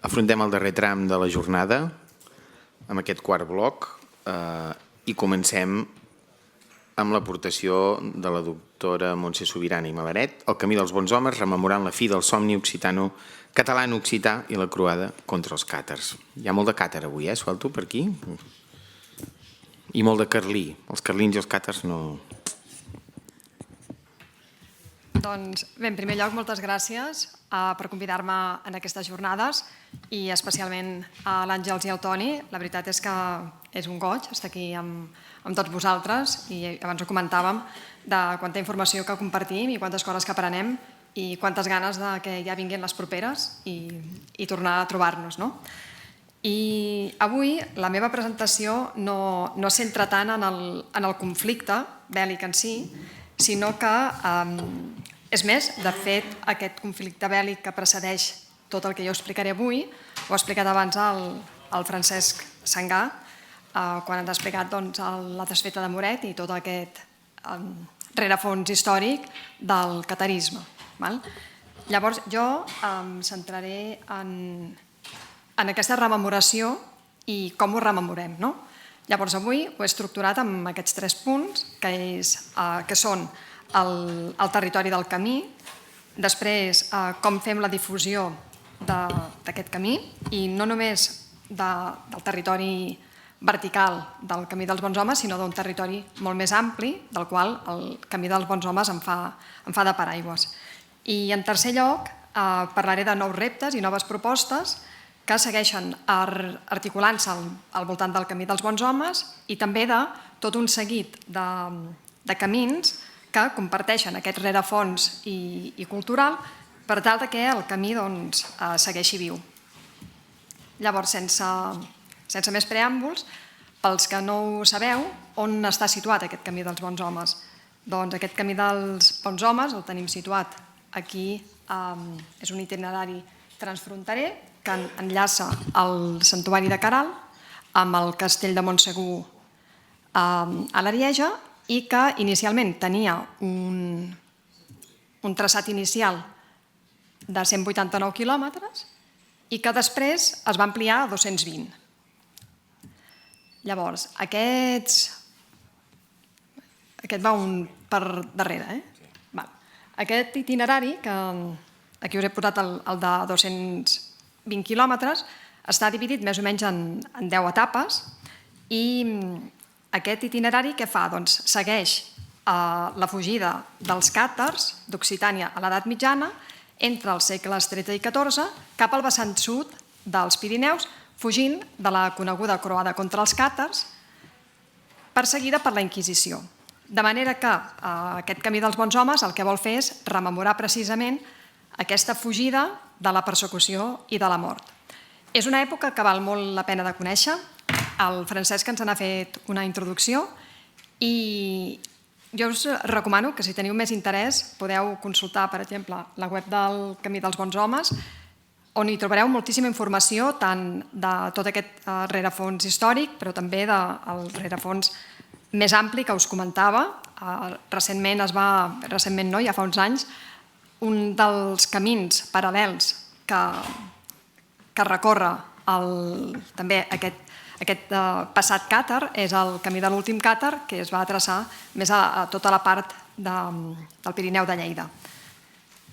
Afrontem el darrer tram de la jornada amb aquest quart bloc i comencem amb l'aportació de la doctora Montse Subirana i Malaret, El camí dels bons homes, rememorant la fi del somni catalano-occità i la croada contra els càtars. Hi ha molt de càtar avui, suelto per aquí. I molt de carlí. Els carlins i els càtars no... Doncs bé, en primer lloc, moltes gràcies per convidar-me en aquestes jornades i especialment a l'Àngels i al Toni. La veritat és que és un goig estar aquí amb tots vosaltres i abans ho comentàvem de quanta informació que compartim i quantes coses que aprenem i quantes ganes que ja vinguin les properes i tornar a trobar-nos. I avui la meva presentació no es centra tant en el conflicte bèl·lic en si, sinó que, és més, de fet, aquest conflicte bèl·lic que precedeix tot el que jo explicaré avui, ho ha explicat abans el Francesc Sangà, quan ens ha explicat la desfeta de Moret i tot aquest rerefons històric del catarisme. Llavors, jo em centraré en aquesta rememoració i com ho rememorem. Llavors, avui ho he estructurat amb aquests 3 punts, que són el territori del camí, després com fem la difusió d'aquest camí, i no només del territori vertical del camí dels bons homes, sinó d'un territori molt més ampli, del qual el camí dels bons homes em fa de paraigües. I en tercer lloc, parlaré de nous reptes i noves propostes que segueixen articulant-se al voltant del camí dels bons homes i també de tot un seguit de camins que comparteixen aquest rerefons i cultural per tal que el camí segueixi viu. Llavors, sense més preàmbuls, pels que no ho sabeu, on està situat aquest camí dels bons homes? Doncs aquest camí dels bons homes el tenim situat aquí, és un itinerari transfronterer que enllaça el santuari de Caral amb el castell de Montsegur a l'Arieja i que inicialment tenia un traçat inicial de 189 quilòmetres i que després es va ampliar a 220. Llavors, aquest va un per darrere. Aquest itinerari, que aquí us he posat el de 220 quilòmetres, està dividit més o menys en 10 etapes i aquest itinerari què fa? Doncs segueix la fugida dels càtars d'Occitània a l'edat mitjana entre els segles XIII i XIV cap al vessant sud dels Pirineus, fugint de la coneguda croada contra els càtars perseguida per la Inquisició. De manera que aquest camí dels bons homes el que vol fer és rememorar precisament aquesta fugida de la persecució i de la mort. És una època que val molt la pena de conèixer. El Francesc ens n'ha fet una introducció i jo us recomano que si teniu més interès podeu consultar, per exemple, la web del Camí dels Bons Homes, on hi trobareu moltíssima informació tant de tot aquest rerefons històric, però també del rerefons més ampli que us comentava. Recentment no, ja fa uns anys, un dels camins paral·lels que recorre també aquest passat càtar és el camí de l'últim càtar, que es va traçar més a tota la part del Pirineu de Lleida.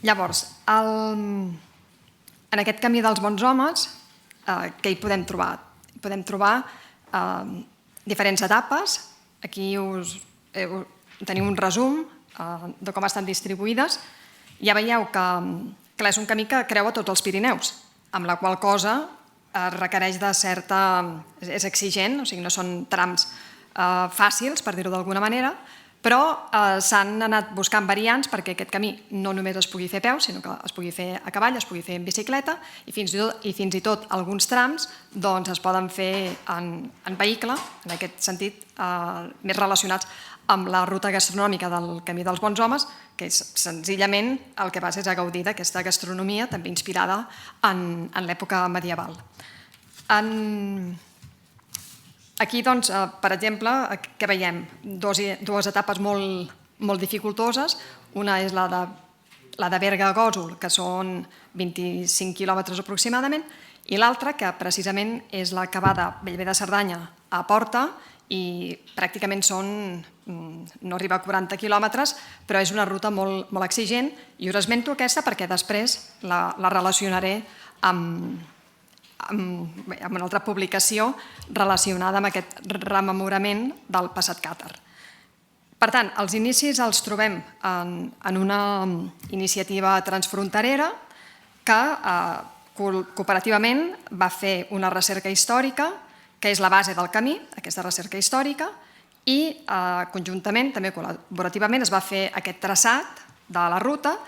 Llavors, en aquest camí dels bons homes, què hi podem trobar? Hi podem trobar diferents etapes. Aquí teniu un resum de com estan distribuïdes. Ja veieu que és un camí que creua tots els Pirineus, amb la qual cosa requereix de certa... és exigent, o sigui, no són trams fàcils, per dir-ho d'alguna manera, però s'han anat buscant variants perquè aquest camí no només es pugui fer a peu, sinó que es pugui fer a cavall, es pugui fer en bicicleta i fins i tot alguns trams es poden fer en vehicle, en aquest sentit, més relacionats amb la ruta gastronòmica del Camí dels Bons Homes, que és senzillament el que vas és a gaudir d'aquesta gastronomia també inspirada en l'època medieval. Aquí, doncs, per exemple, què veiem? Dues etapes molt dificultoses. Una és la de Berga a Gósol, que són 25 quilòmetres aproximadament, i l'altra, que precisament és la que va de Bellver de Cerdanya a Porta, i pràcticament no arriba a 40 quilòmetres, però és una ruta molt exigent, i us esmento aquesta perquè després la relacionaré amb una altra publicació relacionada amb aquest rememorament del passat càtar. Per tant, els inicis els trobem en una iniciativa transfronterera que cooperativament va fer una recerca històrica, que és la base del camí, aquesta recerca històrica, i conjuntament, també col·laborativament, es va fer aquest traçat de la ruta,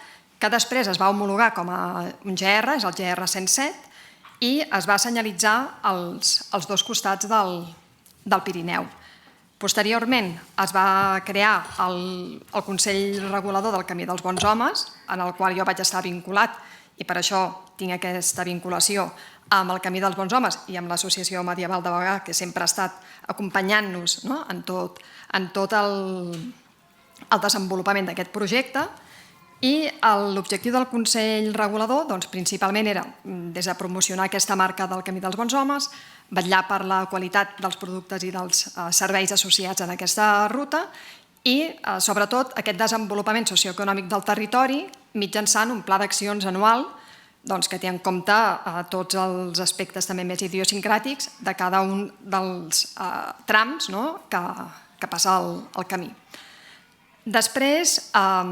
que després es va homologar com a un GR, és el GR 107, i es va senyalitzar els dos costats del Pirineu. Posteriorment es va crear el Consell Regulador del Camí dels Bons Homes, en el qual jo vaig estar vinculat, i per això tinc aquesta vinculació amb el Camí dels Bons Homes i amb l'Associació Medieval de Bagà, que sempre ha estat acompanyant-nos en tot el desenvolupament d'aquest projecte. I l'objectiu del Consell Regulador principalment era des de promocionar aquesta marca del Camí dels Bons Homes, vetllar per la qualitat dels productes i dels serveis associats a aquesta ruta i, sobretot, aquest desenvolupament socioeconòmic del territori mitjançant un pla d'accions anual que té en compte tots els aspectes també més idiosincràtics de cada un dels trams que passa el camí. Després, a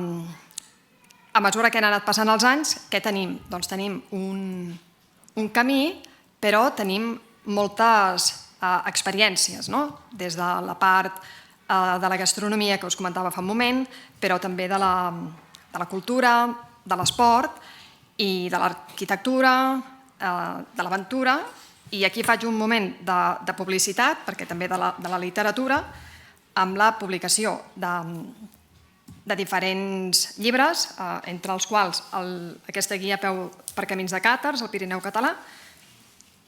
mesura que han anat passant els anys, què tenim? Doncs tenim un camí, però tenim moltes experiències, des de la part de la gastronomia que us comentava fa un moment, però també de la cultura, de l'esport i de l'arquitectura, de l'aventura, i aquí faig un moment de publicitat, perquè també de la literatura, amb la publicació de diferents llibres, entre els quals aquesta guia a peu per camins de càtars, el Pirineu català,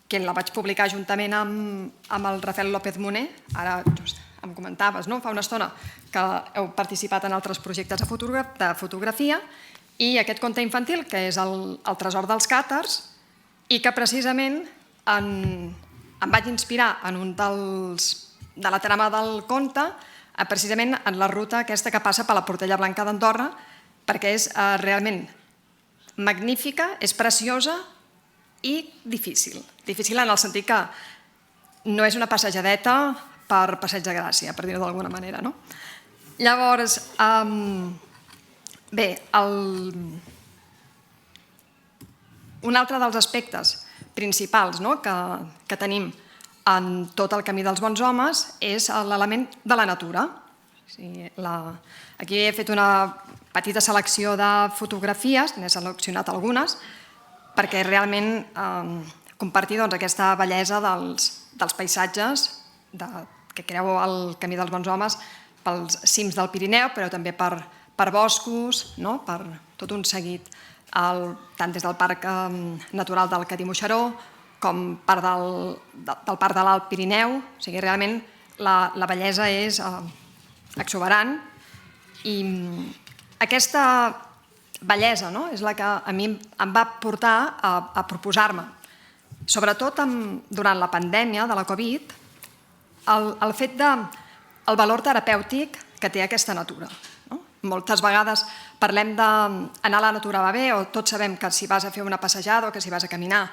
que la vaig publicar juntament amb el Rafael López Moner. Ara just em comentaves fa una estona que heu participat en altres projectes de fotografia, i aquest conte infantil, que és el tresor dels càtars, i que precisament em vaig inspirar en un de la trama del conte, precisament en la ruta aquesta que passa per la Portella Blanca d'Andorra, perquè és realment magnífica, és preciosa i difícil. Difícil en el sentit que no és una passejadeta per Passeig de Gràcia, per dir-ho d'alguna manera. Llavors, bé, un altre dels aspectes principals que tenim en tot el Camí dels Bons Homes és l'element de la natura. Aquí he fet una petita selecció de fotografies, n'he seleccionat algunes, perquè realment compartir aquesta bellesa dels paisatges que creu el Camí dels Bons Homes pels cims del Pirineu, però també per boscos, per tot un seguit, tant des del Parc Natural del Cadí-Moixeró com part del Parc de l'Alt Pirineu. O sigui, realment la bellesa és exuberant, i aquesta bellesa és la que a mi em va portar a proposar-me, sobretot durant la pandèmia de la Covid, el fet del valor terapèutic que té aquesta natura. Moltes vegades parlem d'anar a la natura va bé, o tots sabem que si vas a fer una passejada o que si vas a caminar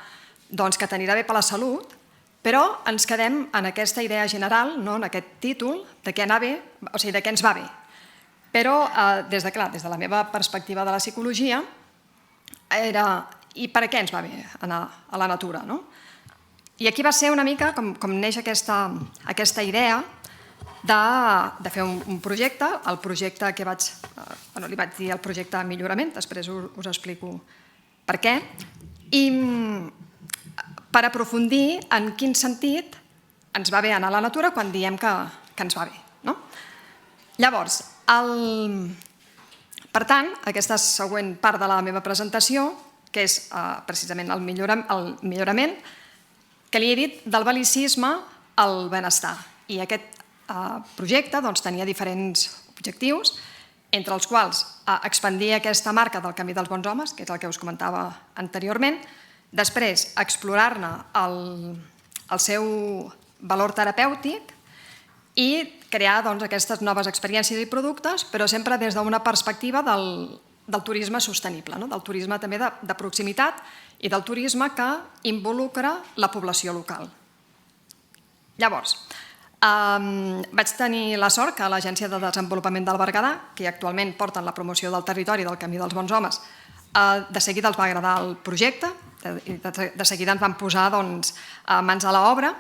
doncs que t'anirà bé per la salut, però ens quedem en aquesta idea general, en aquest títol, de què anar bé, o sigui, de què ens va bé. Però, des de la meva perspectiva de la psicologia, era i per a què ens va bé anar a la natura? I aquí va ser una mica com neix aquesta idea de fer un projecte, el projecte que li vaig dir el projecte Millorament, després us explico per què, i per aprofundir en quin sentit ens va bé anar a la natura quan diem que ens va bé. Llavors, per tant, aquesta següent part de la meva presentació, que és precisament el millorament, que li he dit del bel·licisme al benestar. I aquest projecte tenia diferents objectius, entre els quals expandir aquesta marca del camí dels bons homes, que és el que us comentava anteriorment, després explorar-ne el seu valor terapèutic i crear aquestes noves experiències i productes, però sempre des d'una perspectiva del turisme sostenible, del turisme també de proximitat i del turisme que involucra la població local. Llavors, vaig tenir la sort que l'Agència de Desenvolupament del Berguedà, que actualment porten la promoció del territori del Camí dels Bons Homes, de seguida els va agradar el projecte, de seguida ens van posar mans a l'obra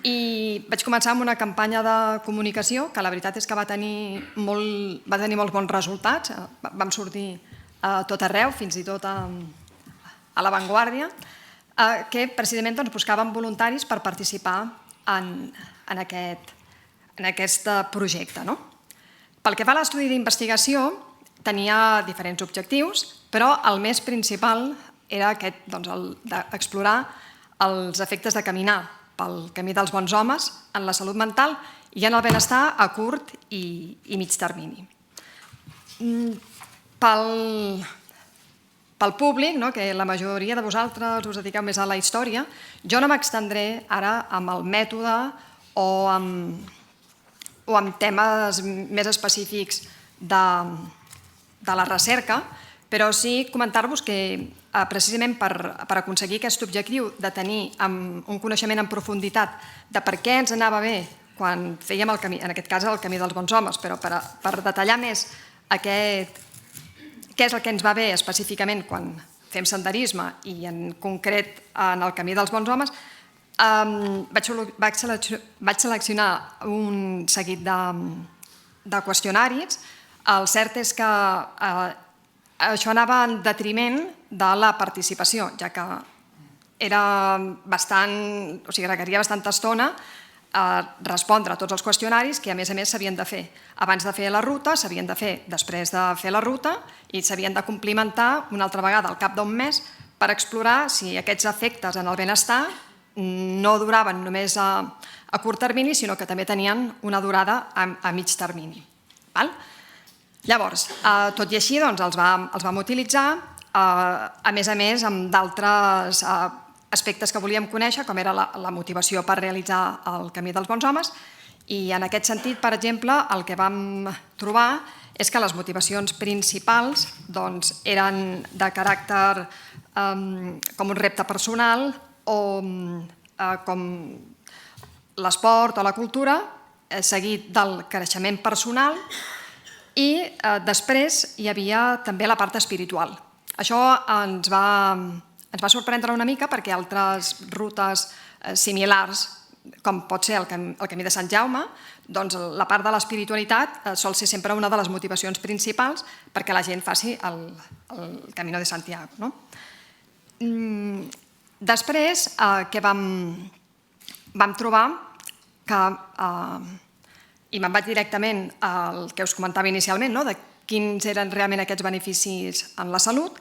i vaig començar amb una campanya de comunicació que la veritat és que va tenir molts bons resultats. Vam sortir a tot arreu, fins i tot a l'avantguàrdia, que precisament buscaven voluntaris per participar en aquest projecte. Pel que fa a l'estudi d'investigació, tenia diferents objectius, però el més principal era aquest, d'explorar els efectes de caminar pel camí dels bons homes en la salut mental i en el benestar a curt i mig termini. Pel públic, que la majoria de vosaltres us dediqueu més a la història, jo no m'extendré ara amb el mètode o amb temes més específics de la recerca, però sí comentar-vos que precisament per aconseguir aquest objectiu de tenir un coneixement en profunditat de per què ens anava bé quan fèiem el camí, en aquest cas el camí dels bons homes, però per detallar més què és el que ens va bé específicament quan fem senderisme i en concret en el camí dels bons homes, vaig seleccionar un seguit de qüestionaris. El cert és que això anava en detriment de la participació, ja que requeria bastanta estona respondre a tots els qüestionaris que a més s'havien de fer abans de fer la ruta, s'havien de fer després de fer la ruta i s'havien de complimentar una altra vegada al cap d'un mes per explorar si aquests efectes en el benestar no duraven només a curt termini, sinó que també tenien una durada a mig termini. Llavors, tot i així, els vam utilitzar, a més amb d'altres aspectes que volíem conèixer, com era la motivació per realitzar el Camí dels Bons Homes, i en aquest sentit, per exemple, el que vam trobar és que les motivacions principals eren de caràcter com un repte personal o com l'esport o la cultura, seguit del creixement personal, i després hi havia també la part espiritual. Això ens va sorprendre una mica perquè altres rutes similars, com pot ser el Camí de Sant Jaume, la part de l'espiritualitat sol ser sempre una de les motivacions principals perquè la gent faci el Camino de Santiago. Després, què vam trobar? I me'n vaig directament al que us comentava inicialment, de quins eren realment aquests beneficis en la salut,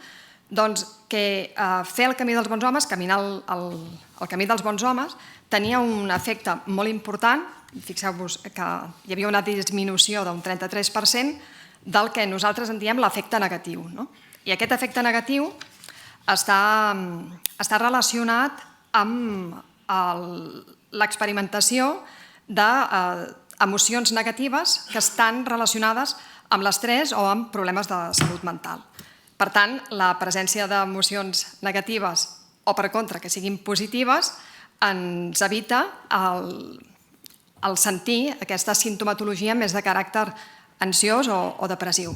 doncs que fer el Camí dels Bons Homes, caminar el Camí dels Bons Homes, tenia un efecte molt important. Fixeu-vos que hi havia una disminució d'un 33% del que nosaltres en diem l'efecte negatiu. I aquest efecte negatiu està relacionat amb l'experimentació d'emocions negatives que estan relacionades amb l'estrès o amb problemes de salut mental. Per tant, la presència d'emocions negatives o, per contra, que siguin positives, ens evita el sentir aquesta sintomatologia més de caràcter ansiós o depressiu.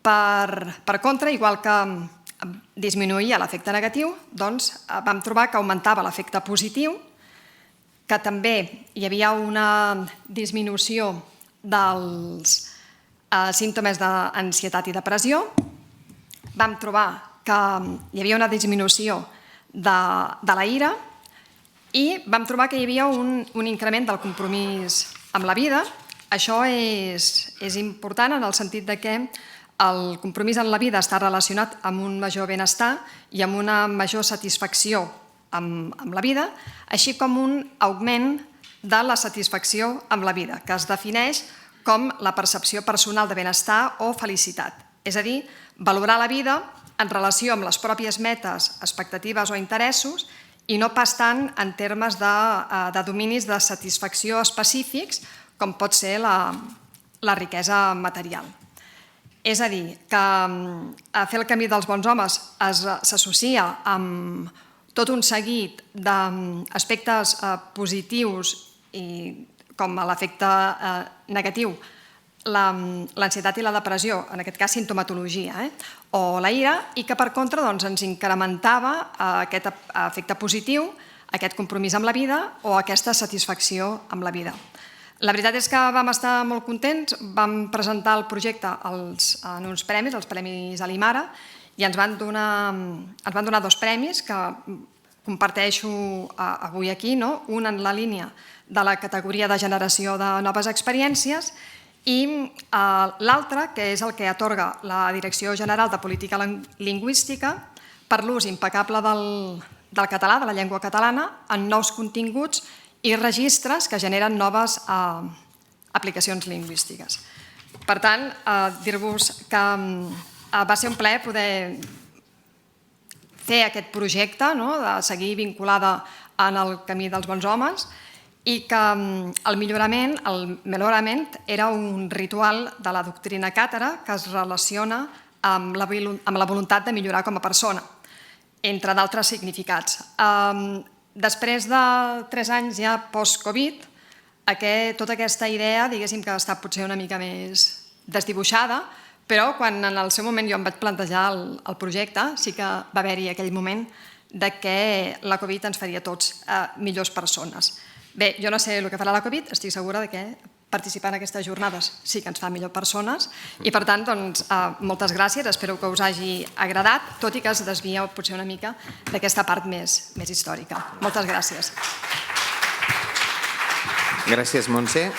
Per contra, igual que disminuïa l'efecte negatiu, doncs vam trobar que augmentava l'efecte positiu, que també hi havia una disminució dels símptomes d'ansietat i depressió. Vam trobar que hi havia una disminució de la ira i vam trobar que hi havia un increment del compromís amb la vida Això és important en el sentit de que el compromís en la vida està relacionat amb un major benestar i amb una major satisfacció amb la vida, així com un augment de la satisfacció amb la vida, que es defineix com la percepció personal de benestar o felicitat. És a dir, valorar la vida en relació amb les pròpies metes, expectatives o interessos i no pas tant en termes de dominis de satisfacció específics com pot ser la riquesa material. És a dir, que fer el camí dels bons homes s'associa amb tot un seguit d'aspectes positius i com l'efecte negatiu, l'ansietat i la depressió, en aquest cas sintomatologia, o la ira, i que per contra ens incrementava aquest efecte positiu, aquest compromís amb la vida o aquesta satisfacció amb la vida. La veritat és que vam estar molt contents, vam presentar el projecte en uns premis, els Premis Alimara, i ens van donar 2 premis que comparteixo avui aquí, un en la línia de la categoria de generació de noves experiències i l'altre, que és el que atorga la Direcció General de Política Lingüística per l'ús impecable del català, de la llengua catalana, en nous continguts i registres que generen noves aplicacions lingüístiques. Per tant, dir-vos que va ser un plaer poder fer aquest projecte, de seguir vinculada en el camí dels bons homes, i que el Mellorament era un ritual de la doctrina càtara que es relaciona amb la voluntat de millorar com a persona, entre d'altres significats. Després de 3 anys ja post-Covid, tota aquesta idea, diguéssim que està potser una mica més desdibuixada, però quan en el seu moment jo em vaig plantejar el projecte, sí que va haver-hi aquell moment de que la Covid ens faria tots millors persones. Bé, jo no sé el que farà la Covid, estic segura que participar en aquestes jornades sí que ens fa millors persones i per tant, moltes gràcies, espero que us hagi agradat, tot i que es desvia potser una mica d'aquesta part més històrica. Moltes gràcies. Gràcies, Montse.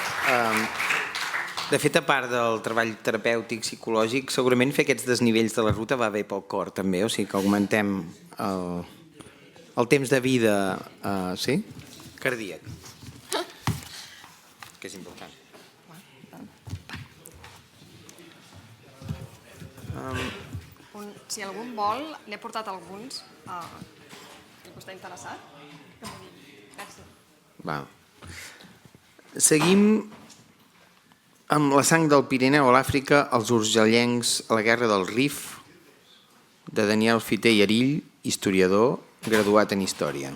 De fet, a part del treball terapèutic, psicològic, segurament fer aquests desnivells de la ruta va bé pel cor també, o sigui que augmentem el temps de vida cardíac, que és important. Si algú vol, n'he portat alguns, que està interessat. Seguim amb La sang del Pirineu a l'Àfrica, els urgellencs a la guerra del Rif, de Daniel Fité i Arill, historiador, graduat en Història.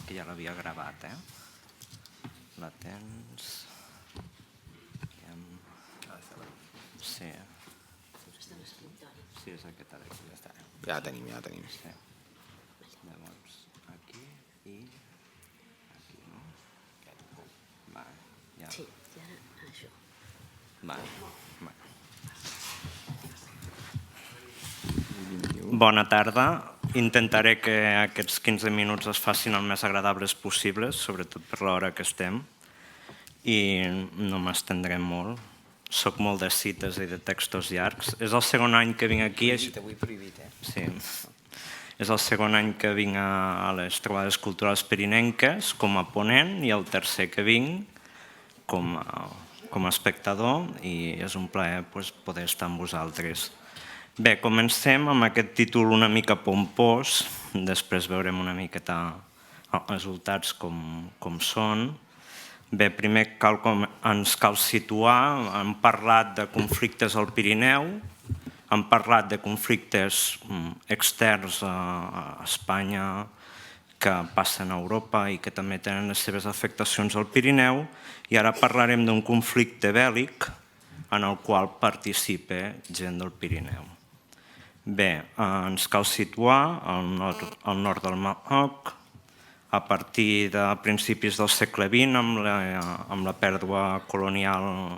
Que ja l'havia gravat, La tens... Sí. Sí, és aquesta d'aquí. Ja la tenim. Llavors, aquí i aquí, no? Va, ja. Sí, ara això. Va. Bona tarda. Intentaré que aquests 15 minuts es facin el més agradables possibles, sobretot per l'hora que estem, i no m'estendré molt. Soc molt de cites i de textos llargs. És el segon any que vinc aquí. Avui prohibit, Sí. És el segon any que vinc a les trobades culturals pirinenques com a ponent i el tercer que vinc com a espectador i és un plaer poder estar amb vosaltres. Bé, comencem amb aquest títol una mica pompós, després veurem una miqueta els resultats com són. Bé, primer ens cal situar, hem parlat de conflictes al Pirineu, hem parlat de conflictes externs a Espanya que passen a Europa i que també tenen les seves afectacions al Pirineu i ara parlarem d'un conflicte bèl·lic en el qual participa gent del Pirineu. Bé, ens cal situar al nord del Marroc, a partir de principis del segle XX, amb la pèrdua colonial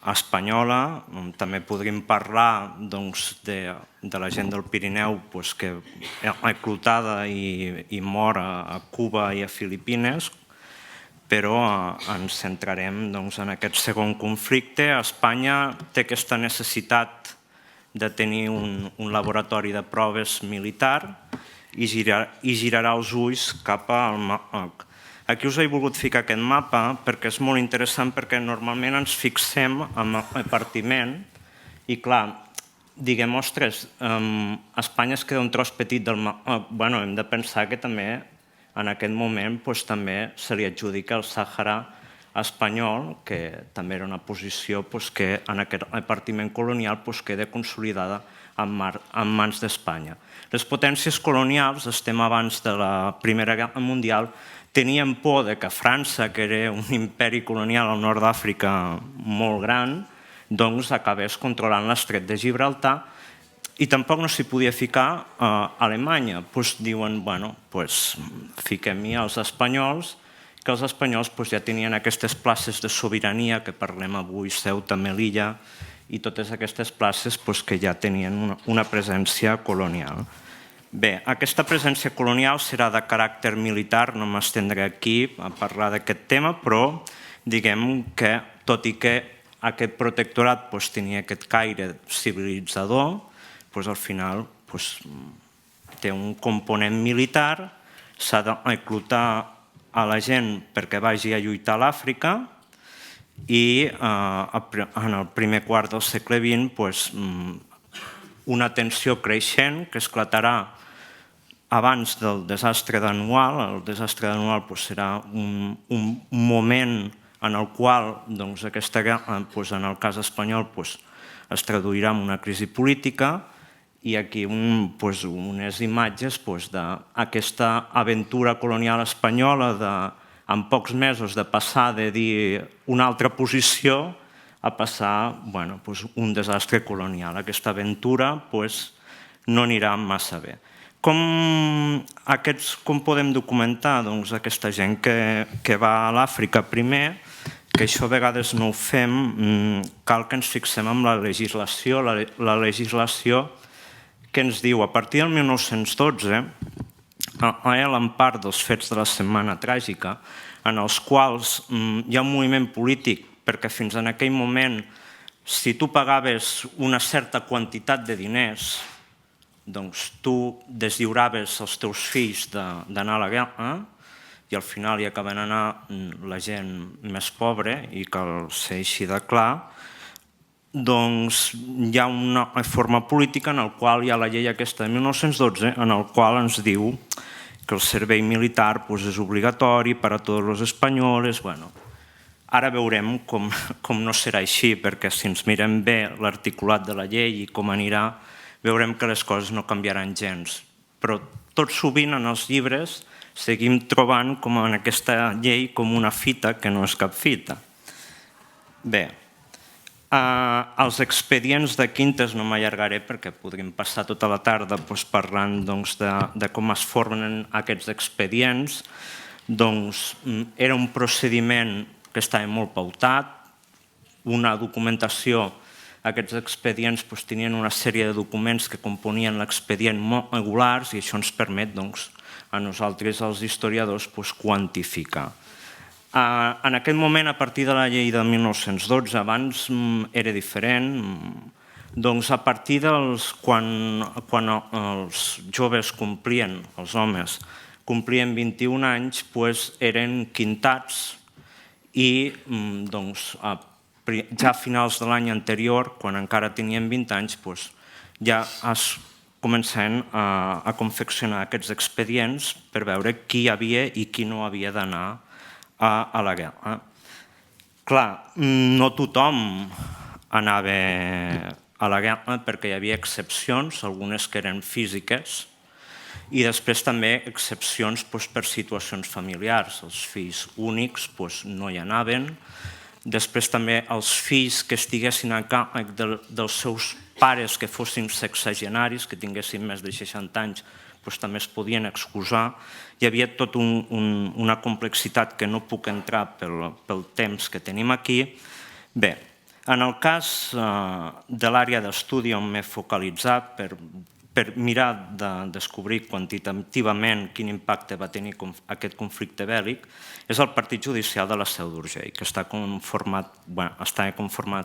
espanyola. També podríem parlar de la gent del Pirineu que és reclutada i mor a Cuba i a Filipines, però ens centrarem en aquest segon conflicte. Espanya té aquesta necessitat de tenir un laboratori de proves militar i girarà els ulls cap al Marroc. Aquí us he volgut ficar aquest mapa perquè és molt interessant, perquè normalment ens fixem en el repartiment i, clar, diguem, ostres, Espanya es queda un tros petit del Marroc. Bé, hem de pensar que també en aquest moment també se li adjudica el Sàhara espanyol, que també era una posició que en aquest repartiment colonial queda consolidada en mans d'Espanya. Les potències colonials, estem abans de la Primera Guerra Mundial, tenien por que França, que era un imperi colonial al nord d'Àfrica molt gran, acabés controlant l'estret de Gibraltar, i tampoc no s'hi podia ficar a Alemanya. Diuen, bueno, fiquem-hi els espanyols, que els espanyols ja tenien aquestes places de sobirania, que parlem avui, Ceuta, Melilla, i totes aquestes places que ja tenien una presència colonial. Bé, aquesta presència colonial serà de caràcter militar, no m'estendré aquí a parlar d'aquest tema, però diguem que, tot i que aquest protectorat tenia aquest caire civilitzador, al final té un component militar, s'ha de reclutar a la gent perquè vagi a lluitar a l'Àfrica i en el primer quart del segle XX una tensió creixent que esclatarà abans del desastre d'Anual. El desastre d'Anual serà un moment en el qual aquesta guerra, en el cas espanyol, es traduirà en una crisi política, i aquí unes imatges d'aquesta aventura colonial espanyola en pocs mesos de passar de dir una altra posició a passar un desastre colonial. Aquesta aventura no anirà massa bé. Com podem documentar aquesta gent que va a l'Àfrica primer, que això a vegades no ho fem, cal que ens fixem en la legislació. La legislació que ens diu, a partir del 1912, a l'empar dels fets de la Setmana Tràgica, en els quals hi ha un moviment polític, perquè fins en aquell moment, si tu pagaves una certa quantitat de diners, doncs tu deslliuraves els teus fills d'anar a la guerra i al final hi acaben anar la gent més pobra, i cal ser així de clar, doncs hi ha una reforma política en la qual hi ha la llei aquesta de 1912, en la qual ens diu que el servei militar és obligatori per a tots els espanyols. Ara veurem com no serà així, perquè si ens mirem bé l'articulat de la llei i com anirà, veurem que les coses no canviaran gens. Però tot sovint en els llibres seguim trobant com en aquesta llei com una fita que no és cap fita. Bé, els expedients de quintes no m'allargaré perquè podríem passar tota la tarda parlant de com es formen aquests expedients. Era un procediment que estava molt pautat, una documentació. Aquests expedients tenien una sèrie de documents que componien l'expedient molt regulars, i això ens permet a nosaltres, els historiadors, quantificar. En aquest moment, a partir de la llei de 1912, abans era diferent, a partir quan els joves complien, els homes, complien 21 anys, eren quintats, i ja a finals de l'any anterior, quan encara tenien 20 anys, ja es començaven a confeccionar aquests expedients per veure qui hi havia i qui no havia d'anar a la guerra. Clar, no tothom anava a la guerra perquè hi havia excepcions, algunes que eren físiques, i després també excepcions per situacions familiars. Els fills únics no hi anaven. Després també els fills que estiguessin a càrrec dels seus pares que fossin sexagenaris, que tinguessin més de 60 anys, també es podien excusar. Hi havia tota una complexitat que no puc entrar pel temps que tenim aquí. Bé, En el cas de l'àrea d'estudi on m'he focalitzat per mirar de descobrir quantitativament quin impacte va tenir aquest conflicte bèl·lic, és el Partit Judicial de la Seu d'Urgell, que estava conformat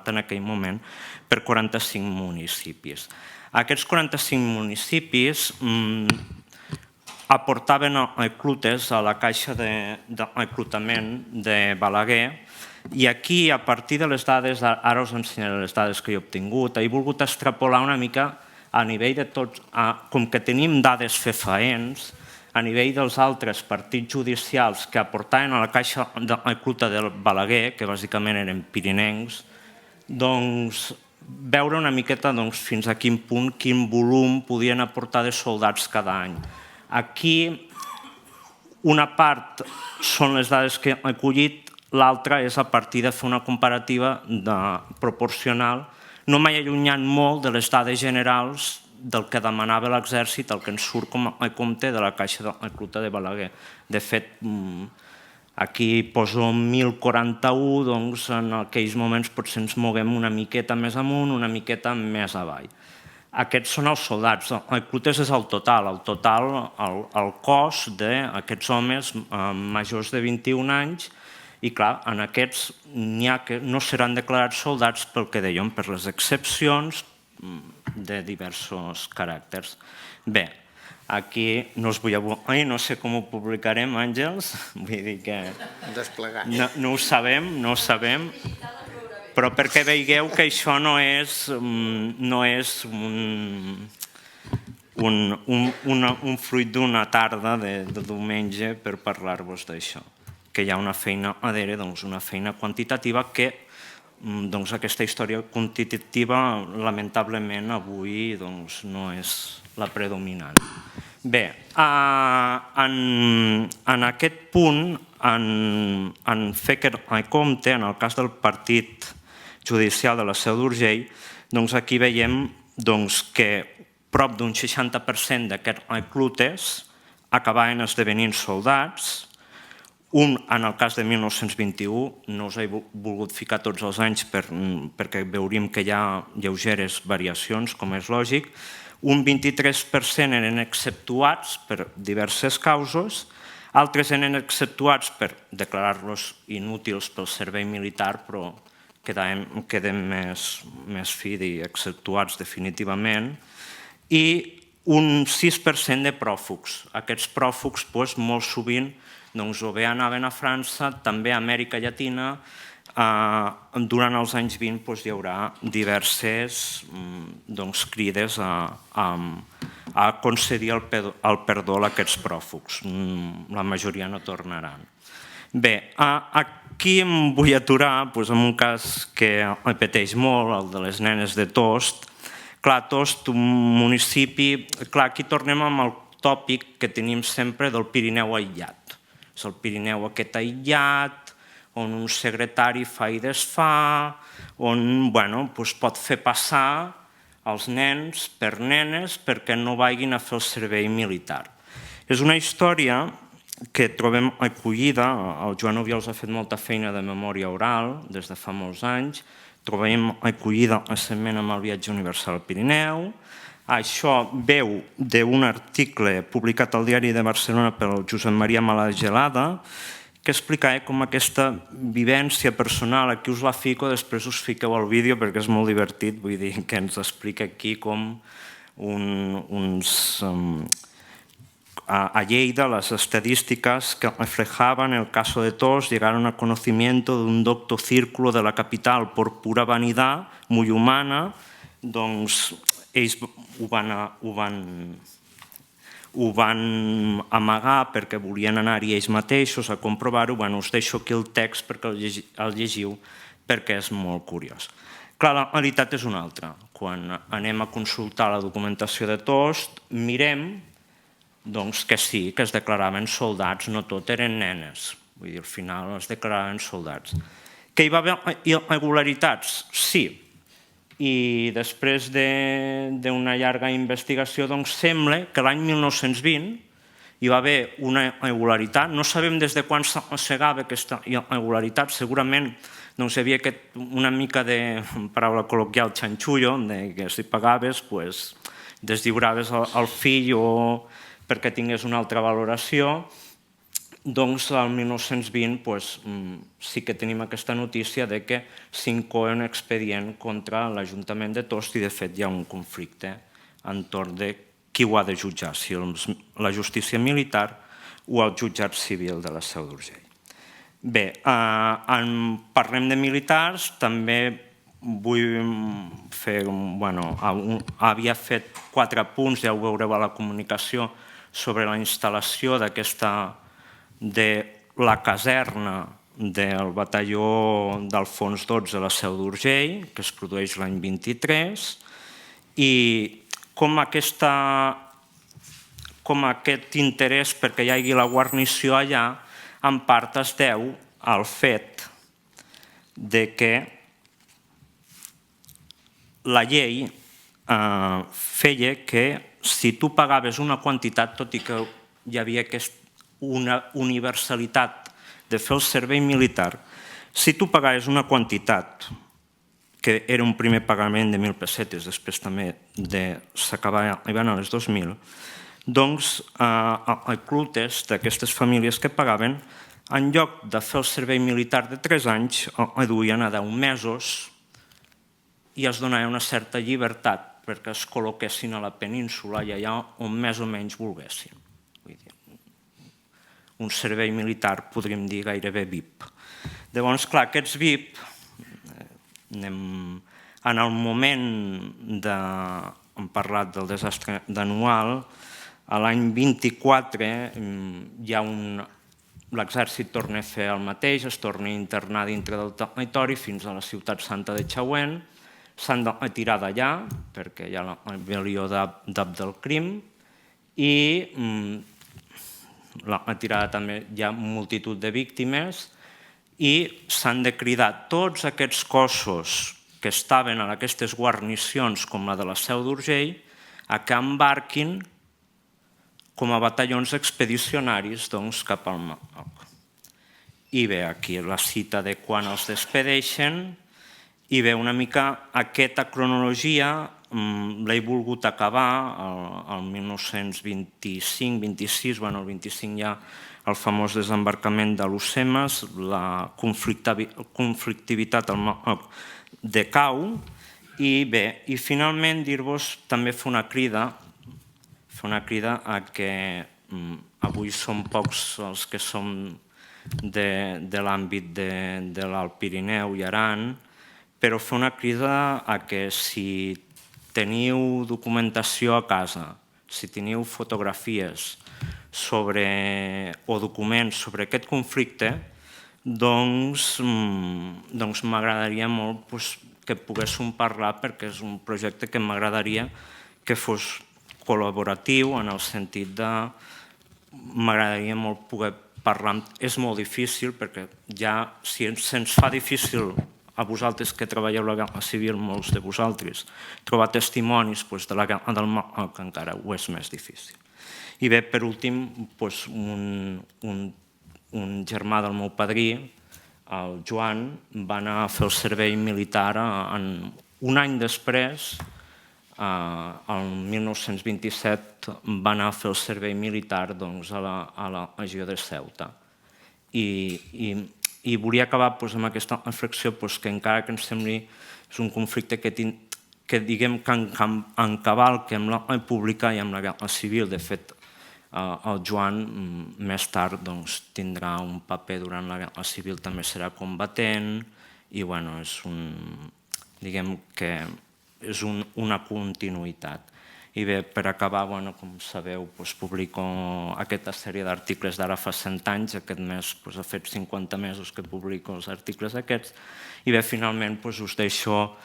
en aquell moment per 45 municipis. Aquests 45 municipis aportaven eclutes a la caixa d'eclutament de Balaguer, i aquí, a partir de les dades, ara us ensenyaré les dades que he obtingut, he volgut extrapolar una mica a nivell de tots, com que tenim dades fefaents, a nivell dels altres partits judicials que aportaven a la caixa d'ecluta del Balaguer, que bàsicament eren pirinencs, doncs veure una miqueta fins a quin punt, quin volum podien aportar de soldats cada any. Aquí una part són les dades que he collit, l'altra és a partir de fer una comparativa proporcional, no m'he allunyat molt de les dades generals del que demanava l'exèrcit, el que ens surt com a compte de la caixa d'ecluta de Balaguer. De fet, aquí poso 1041, doncs en aquells moments potser ens moguem una miqueta més amunt, una miqueta més avall. Aquests són els soldats, eclutes és el total, el cos d'aquests homes majors de 21 anys, i clar, en aquests n'hi ha que no seran declarats soldats pel que dèiem, per les excepcions de diversos caràcters. Bé, aquí no us vull avorrir, no sé com ho publicarem, Àngels, vull dir que no ho sabem, però perquè veieu que això no és un fruit d'una tarda de diumenge per parlar-vos d'això, que hi ha una feina a darrere, una feina quantitativa que aquesta història quantitativa lamentablement avui no és la predominant. Bé, en aquest punt, en fer compte, en el cas del Partit Judicial de la Seu d'Urgell, aquí veiem que prop d'un 60% d'aquests eclutes acabaven esdevenint soldats. En el cas de 1921, no us he volgut ficar tots els anys perquè veuríem que hi ha lleugeres variacions, com és lògic. Un 23% eren exceptuats per diverses causes, altres eren exceptuats per declarar-los inútils pel servei militar, però quedem més fi d'exceptuats definitivament, i un 6% de pròfugs. Aquests pròfugs molt sovint o bé anaven a França, també a Amèrica Llatina. Durant els anys 20 hi haurà diverses crides a concedir el perdó a aquests pròfugs. La majoria no tornaran. Bé, aquí em vull aturar en un cas que repeteix molt, el de les nenes de Tost. Clar, Tost, un municipi... Clar, aquí tornem amb el tòpic que tenim sempre del Pirineu aïllat. És el Pirineu aquest aïllat, on un secretari fa i desfà, on pot fer passar els nens per nenes perquè no vagin a fer el servei militar. És una història que trobem acollida, el Joan Obiols ha fet molta feina de memòria oral des de fa molts anys, trobem acollida recentment amb el viatge universal al Pirineu. Això veu d'un article publicat al Diari de Barcelona pel Josep Maria Malagelada, que explicava com aquesta vivència personal, aquí us la fico, després us fiqueu al vídeo perquè és molt divertit, vull dir que ens explica aquí com a Lleida las estadísticas que reflejaban el caso de Tost llegaron a conocimiento de un docto círculo de la capital por pura vanidad, muy humana, doncs ells ho van amagar perquè volien anar-hi ells mateixos a comprovar-ho. Us deixo aquí el text perquè el llegiu, perquè és molt curiós. Clar, la realitat és una altra. Quan anem a consultar la documentació de Tost, mirem que sí, que es declaraven soldats, no tot eren nenes. Vull dir, al final es declaraven soldats. Que hi va haver irregularitats? Sí. I després d'una llarga investigació sembla que l'any 1920 hi va haver una irregularitat. No sabem des de quan s'assegava aquesta irregularitat, segurament hi havia una mica de, paraula col·loquial, xanxullo, que si pagaves, deslliuraves el fill o perquè tingués una altra valoració. Doncs al 1920 sí que tenim aquesta notícia que s'incoa un expedient contra l'Ajuntament de Tost i de fet hi ha un conflicte entorn de qui ho ha de jutjar, si la justícia militar o el jutjat civil de la Seu d'Urgell. Bé, parlem de militars, també vull fer... Havia fet 4 punts, ja ho veureu a la comunicació, sobre la instal·lació de la caserna del batalló d'Alfons XII a la Seu d'Urgell, que es produeix l'any 23, i com aquest interès perquè hi hagi la guarnició allà en part es deu al fet que la llei feia que si tu pagaves una quantitat, tot i que hi havia una universalitat de fer el servei militar, si tu pagaves una quantitat, que era un primer pagament de 1.000 pessetes, després també s'acabava arribant a les 2.000, doncs els clutes d'aquestes famílies que pagaven, en lloc de fer el servei militar de 3 anys, el duien a 10 mesos i es donava una certa llibertat perquè es col·loquessin a la península i allà on més o menys volguessin. Un servei militar, podríem dir, gairebé VIP. Llavors, clar, aquests VIP, en el moment hem parlat del desastre d'Anual, l'any 24 l'exèrcit torna a fer el mateix, es torna a internar dintre del territori fins a la ciutat santa de Chauen, s'han de retirar d'allà perquè hi ha la rebel·lió d'Abdelkrim i la retirada també hi ha multitud de víctimes i s'han de cridar tots aquests cossos que estaven en aquestes guarnicions com la de la Seu d'Urgell a que embarquin com a batallons expedicionaris cap al Marroc. I bé, aquí la cita de quan els despedeixen i bé, una mica aquesta cronologia l'he volgut acabar el 1925-26, el 25 hi ha el famós desembarcament de l'Usemes, la conflictivitat al Marroc decau i bé, i finalment dir-vos també fer una crida a que avui som pocs els que som de l'àmbit de l'Alt Pirineu i Aran, però fer una crida a que si teniu documentació a casa, si teniu fotografies o documents sobre aquest conflicte, doncs m'agradaria molt que poguéssim parlar perquè és un projecte que m'agradaria que fos col·laboratiu en el sentit de m'agradaria molt poder parlar. És molt difícil perquè ja si se'ns fa difícil a vosaltres que treballeu la guerra civil, molts de vosaltres, trobar testimonis de la guerra del Marroc encara ho és més difícil. I bé, per últim, un germà del meu padrí, el Joan, va anar a fer el servei militar un any després, el 1927, va anar a fer el servei militar a la regió de Ceuta. I volia acabar amb aquesta reflexió que encara que ens sembli és un conflicte que diguem que encavalca amb la república i amb la guerra civil. De fet, el Joan més tard tindrà un paper durant la guerra civil, també serà combatent i diguem que és una continuïtat. I bé, per acabar, com sabeu, publico aquesta sèrie d'articles d'ara fa 100 anys, aquest mes ha fet 50 mesos que publico els articles aquests, i bé, finalment us deixo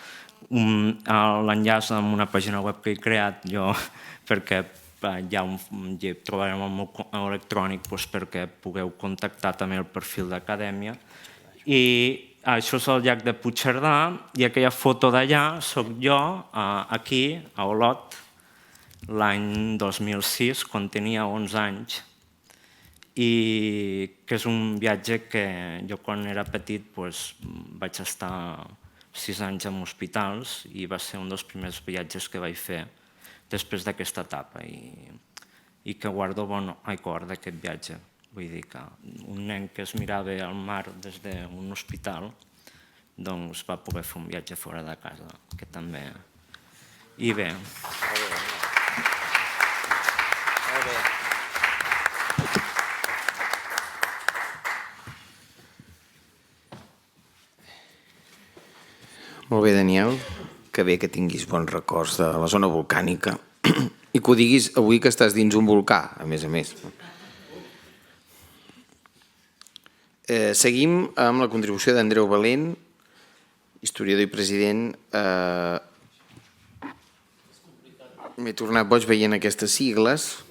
l'enllaç amb una pàgina web que he creat jo, perquè ja trobarem el meu correu electrònic perquè pugueu contactar també el perfil d'acadèmia. I això és el llac de Puigcerdà, i aquella foto d'allà soc jo, aquí, a Olot, l'any 2006, quan tenia 11 anys, i que és un viatge que jo quan era petit vaig estar 6 anys en hospitals i va ser un dels primers viatges que vaig fer després d'aquesta etapa i que guardo bon record d'aquest viatge. Vull dir que un nen que es mirava al mar des d'un hospital doncs va poder fer un viatge fora de casa, que també... I bé... Molt bé, Daniel, que bé que tinguis bons records de la zona volcànica i que ho diguis avui que estàs dins un volcà, a més a més. Seguim amb la contribució d'Andreu Valent, historiador i president. M'he tornat boig veient aquestes sigles.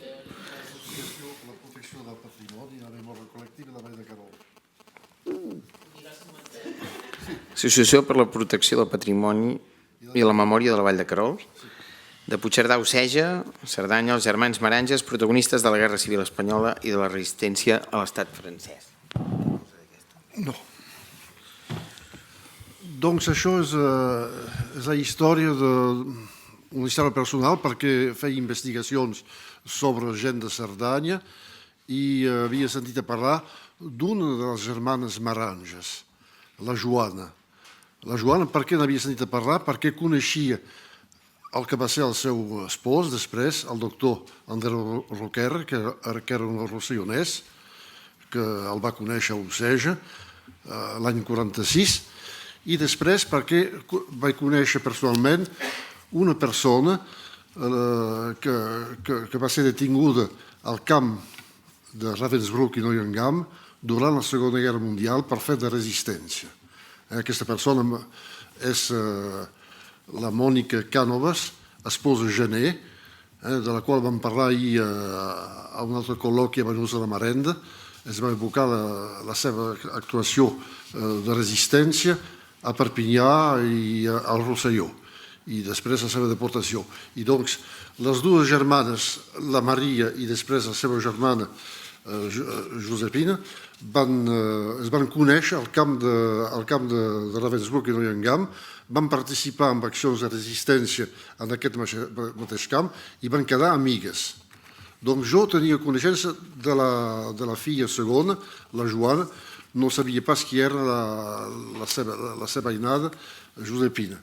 La protecció del patrimoni i la memòria col·lectiva de la Vall de Querol. Associació per la protecció del patrimoni i la memòria de la Vall de Querol, de Puigcerdà a Oceja, Cerdanya, els germans Maranges, protagonistes de la Guerra Civil Espanyola i de la resistència a l'estat francès. No. Doncs això és la història una història personal perquè feia investigacions sobre gent de Cerdanya i havia sentit a parlar d'una de les germanes Maranges, la Joana. La Joana, per què n'havia sentit a parlar? Perquè coneixia el que va ser el seu espòs després, el doctor Andreu Roquer, que era un rossellonès, que el va conèixer a Oceja l'any 46, i després perquè vaig conèixer personalment una persona que va ser detinguda al camp de Ravensbrück i Neuengamme durant la Segona Guerra Mundial per fer de resistència. Aquesta persona és la Mònica Cànovas, esposa Gené, de la qual vam parlar ahir a un altre col·loqui a Banús de la Marenda. Es va evocar la seva actuació de resistència a Perpinyà i al Rosselló, i després la seva deportació. I doncs les dues germanes, la Maria i després la seva germana Josepina, es van conèixer al camp de Ravensbrück i Neuengamme, van participar en accions de resistència en aquest mateix camp i van quedar amigues. Doncs jo tenia coneixença de la filla segona, la Joana, no sabia pas qui era la seva ainada, Josepina.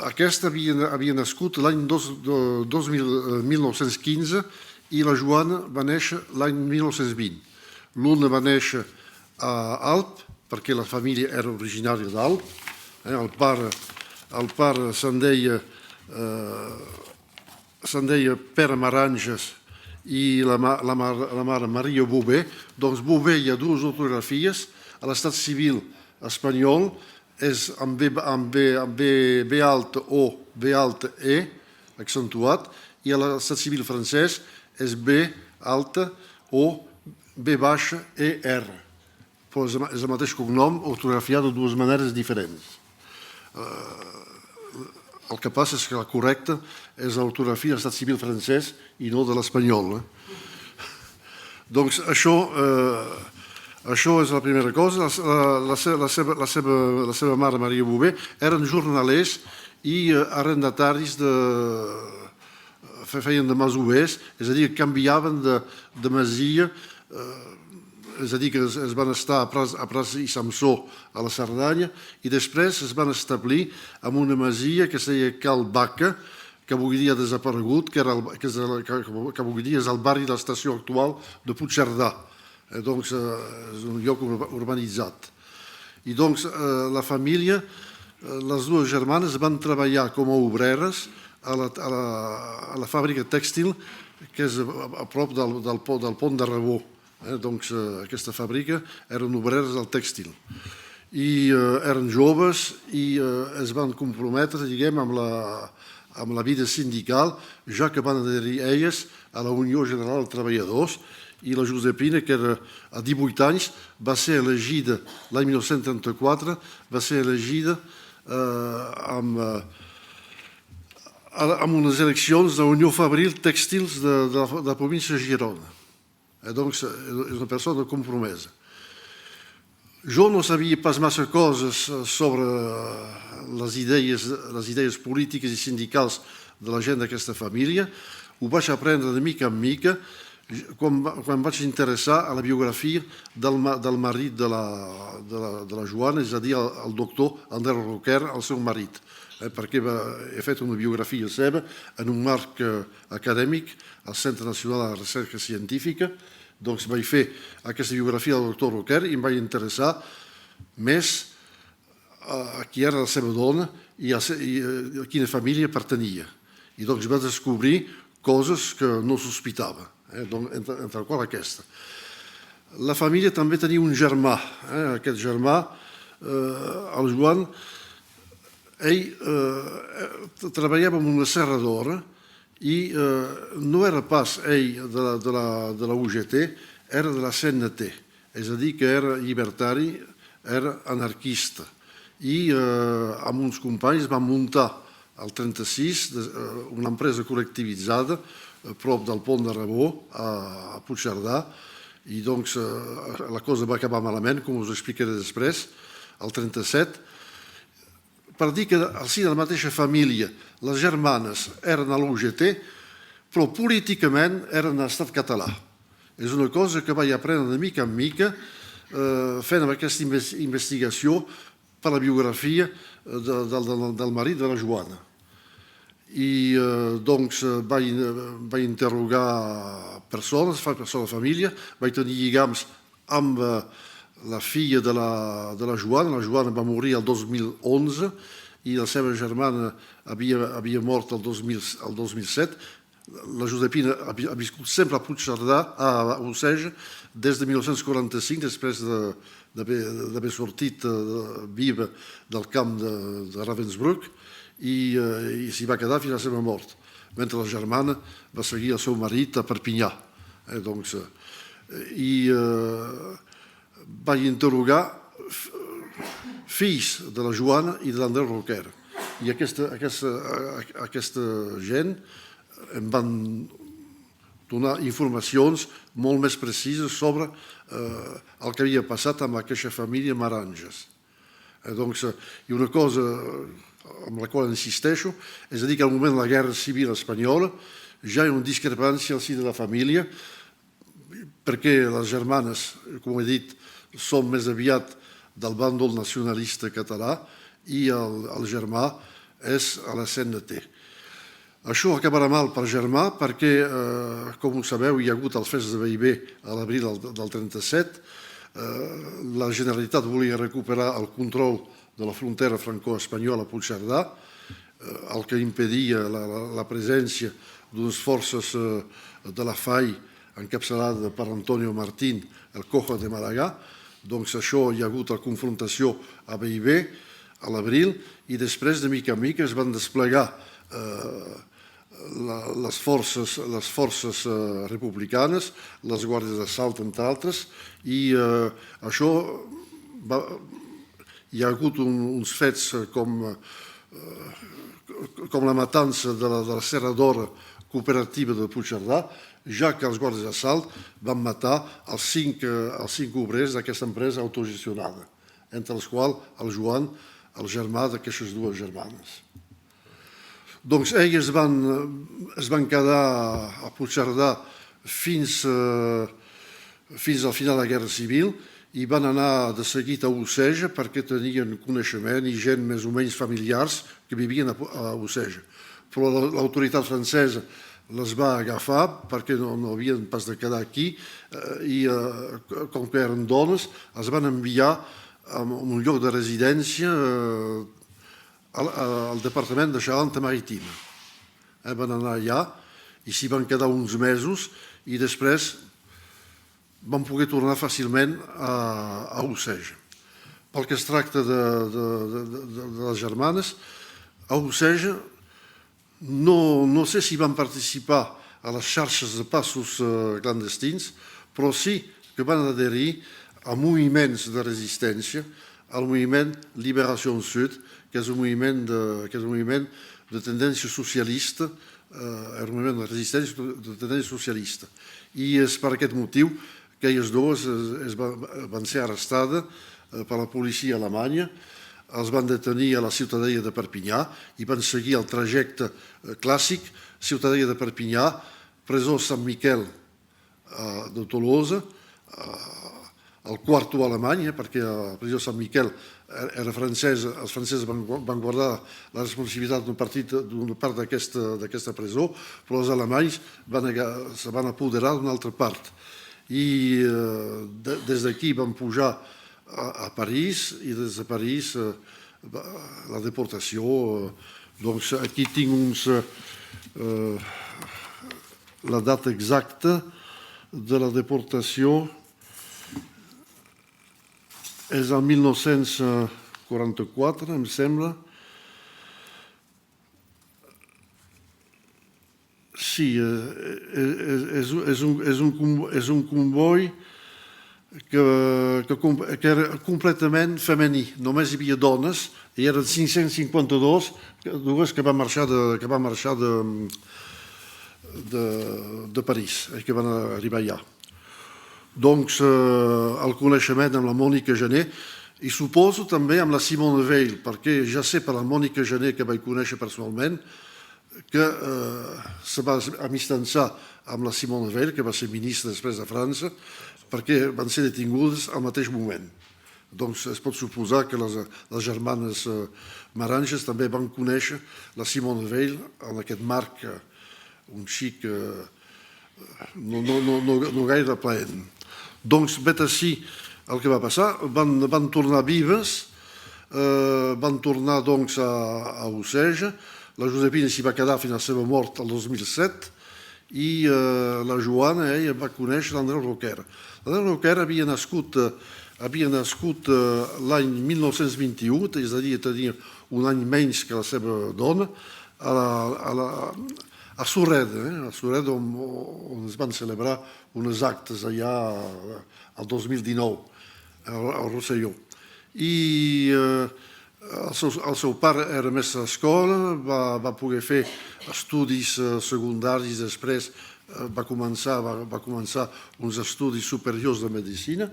Aquesta havia nascut l'any 1915 i la Joana va néixer l'any 1920. L'una va néixer a Alp, perquè la família era originària d'Alp. El pare se'n deia Pere Maranges i la mare Maria Bové. Doncs Bové hi ha dues ortografies. A l'estat civil espanyol és amb B alta o B alta E, accentuat, i a l'estat civil francès és B alta o B baixa E R. És el mateix cognom, ortografiat de dues maneres diferents. El que passa és que la correcta és l'ortografia de l'estat civil francès i no de l'espanyol. Doncs això és la primera cosa. La seva mare, Maria Bové, eren jornalers i arrendataris feien de masovers, és a dir, canviaven de masia, és a dir, que es van estar a Prats i Samsó a la Cerdanya i després es van establir en una masia que es deia Cal Baca, que avui dia ha desaparegut, que avui dia és el barri de l'estació actual de Puigcerdà. Doncs és un lloc urbanitzat. I doncs la família, les dues germanes van treballar com a obreres a la fàbrica tèxtil que és a prop del pont de Rebó. Doncs aquesta fàbrica eren obreres del tèxtil i eren joves i es van comprometre, diguem, amb la vida sindical, ja que van adherir elles a la Unió General de Treballadors, i la Josepina, que era a 18 anys, va ser elegida l'any 1934, va ser elegida amb unes eleccions de la Unió Fabril Tèxtils de la província de Girona. doncs és una persona compromesa. Jo no sabia pas massa coses sobre les idees polítiques i sindicals de la gent d'aquesta família. Ho vaig aprendre de mica en mica quan vaig interessar a la biografia del marit de la Joana, és a dir, el doctor André Roquer, el seu marit, perquè he fet una biografia seva en un marc acadèmic al Centre Nacional de Recerca Científica. Doncs vaig fer aquesta biografia del doctor Roquer i em vaig interessar més a qui era la seva dona i a quina família pertanyia. I doncs vaig descobrir coses que no sospitava, entre el qual aquesta. La família també tenia un germà. Aquest germà, el Joan, ell treballava en una serradora i no era pas ell de la UGT, era de la CNT, és a dir, que era llibertari, era anarquista. I amb uns companys van muntar al 36 una empresa col·lectivitzada a prop del pont de Rebó, a Puigcerdà, i doncs la cosa va acabar malament, com us explicaré després, al 37, per dir que al si de la mateixa família les germanes eren a l'UGT, però políticament eren a l'estat català. És una cosa que vaig aprendre de mica en mica fent aquesta investigació per la biografia del marit de la Joana. I doncs vaig interrogar persones de la família, vaig tenir lligams amb la filla de la Joana. La Joana va morir el 2011 i la seva germana havia mort el 2007. La Josepina ha viscut sempre a Puigcerdà, a Oceja, des de 1945, després d'haver sortit viva del camp de Ravensbrück, i s'hi va quedar fins a la seva mort, mentre la germana va seguir el seu marit a Perpinyà. I vaig interrogar fills de la Joana i de l'André Roquer. I aquesta gent em van donar informacions molt més precises sobre el que havia passat amb aquesta família Maranges. I una cosa amb la qual insisteixo, és a dir, que al moment de la Guerra Civil Espanyola ja hi ha una discrepància al si de la família, perquè les germanes, com he dit, són més aviat del bàndol nacionalista català i el germà és a la CNT. Això acabarà mal per germà perquè, com ho sabeu, hi ha hagut els fets de Bellver a l'abril del 37. La Generalitat volia recuperar el control de la frontera franco-espanyola a Puigcerdà, el que impedia la presència d'unes forces de la FAI encapçalada per Antonio Martín, el Cojo de Maragà. Doncs això hi ha hagut la confrontació a Bellver a l'abril i després, de mica en mica, es van desplegar les forces republicanes, les guàrdies d'assalt, entre altres, i això hi ha hagut uns fets com la matança de la serradora cooperativa de Puigcerdà, ja que els guàrdies d'assalt van matar els cinc obrers d'aquesta empresa autogestionada, entre els quals el Joan, el germà d'aquestes dues germanes. Doncs ells es van quedar a Puigcerdà fins al final de la Guerra Civil i van anar de seguit a Oceja perquè tenien coneixement i gent més o menys familiars que vivien a Oceja. Però l'autoritat francesa les va agafar perquè no havien pas de quedar aquí i com que eren dones els van enviar a un lloc de residència al departament de Charente-Maritime. Van anar allà i s'hi van quedar uns mesos i després van poder tornar fàcilment a Oceja. Pel que es tracta de les germanes, a Oceja no sé si van participar a les xarxes de passos clandestins, però sí que van adherir a moviments de resistència, al moviment Liberació Sud, que és un moviment de tendència socialista era un moviment de resistència de tendència socialista. I és per aquest motiu que elles dues van ser arrestades per la policia alemanya, els van detenir a la ciutadella de Perpinyà i van seguir el trajecte clàssic, ciutadella de Perpinyà, presó Sant Miquel de Tolosa, el quarto alemany, perquè la presó Sant Miquel era francesa, els francesos van guardar la responsabilitat d'una part d'aquesta presó, però els alemanys se van apoderar d'una altra part. I des d'aquí van pujar a París i des de París la deportació. Doncs aquí tinc la data exacta de la deportació. És el 1944, em sembla. Sí, és un comboi que era completament femení. Només hi havia dones, i eren 552 dues que van marxar de París, que van arribar allà. Doncs el coneixement amb la Mònica Gené, i suposo també amb la Simone Veil, perquè ja sé per la Mònica Gené, que vaig conèixer personalment, que se va amistançar amb la Simone Veil, que va ser ministra després de França, perquè van ser detingudes al mateix moment. Doncs es pot suposar que les germanes Maranges també van conèixer la Simone Veil en aquest marc un xic no gaire plaent. Doncs vet així el que va passar, van tornar vives, van tornar doncs a Oceja, la Josepina s'hi va quedar fins a la seva mort el 2007 i la Joana va conèixer l'Andreu Roquer. L'Andreu Roquer havia nascut l'any 1921, és a dir, tenia un any menys que la seva dona, a Sureda, on es van celebrar unes actes allà el 2019, al Rosselló. I el seu pare era mestre d'escola, va poder fer estudis secundaris, després va començar uns estudis superiors de medicina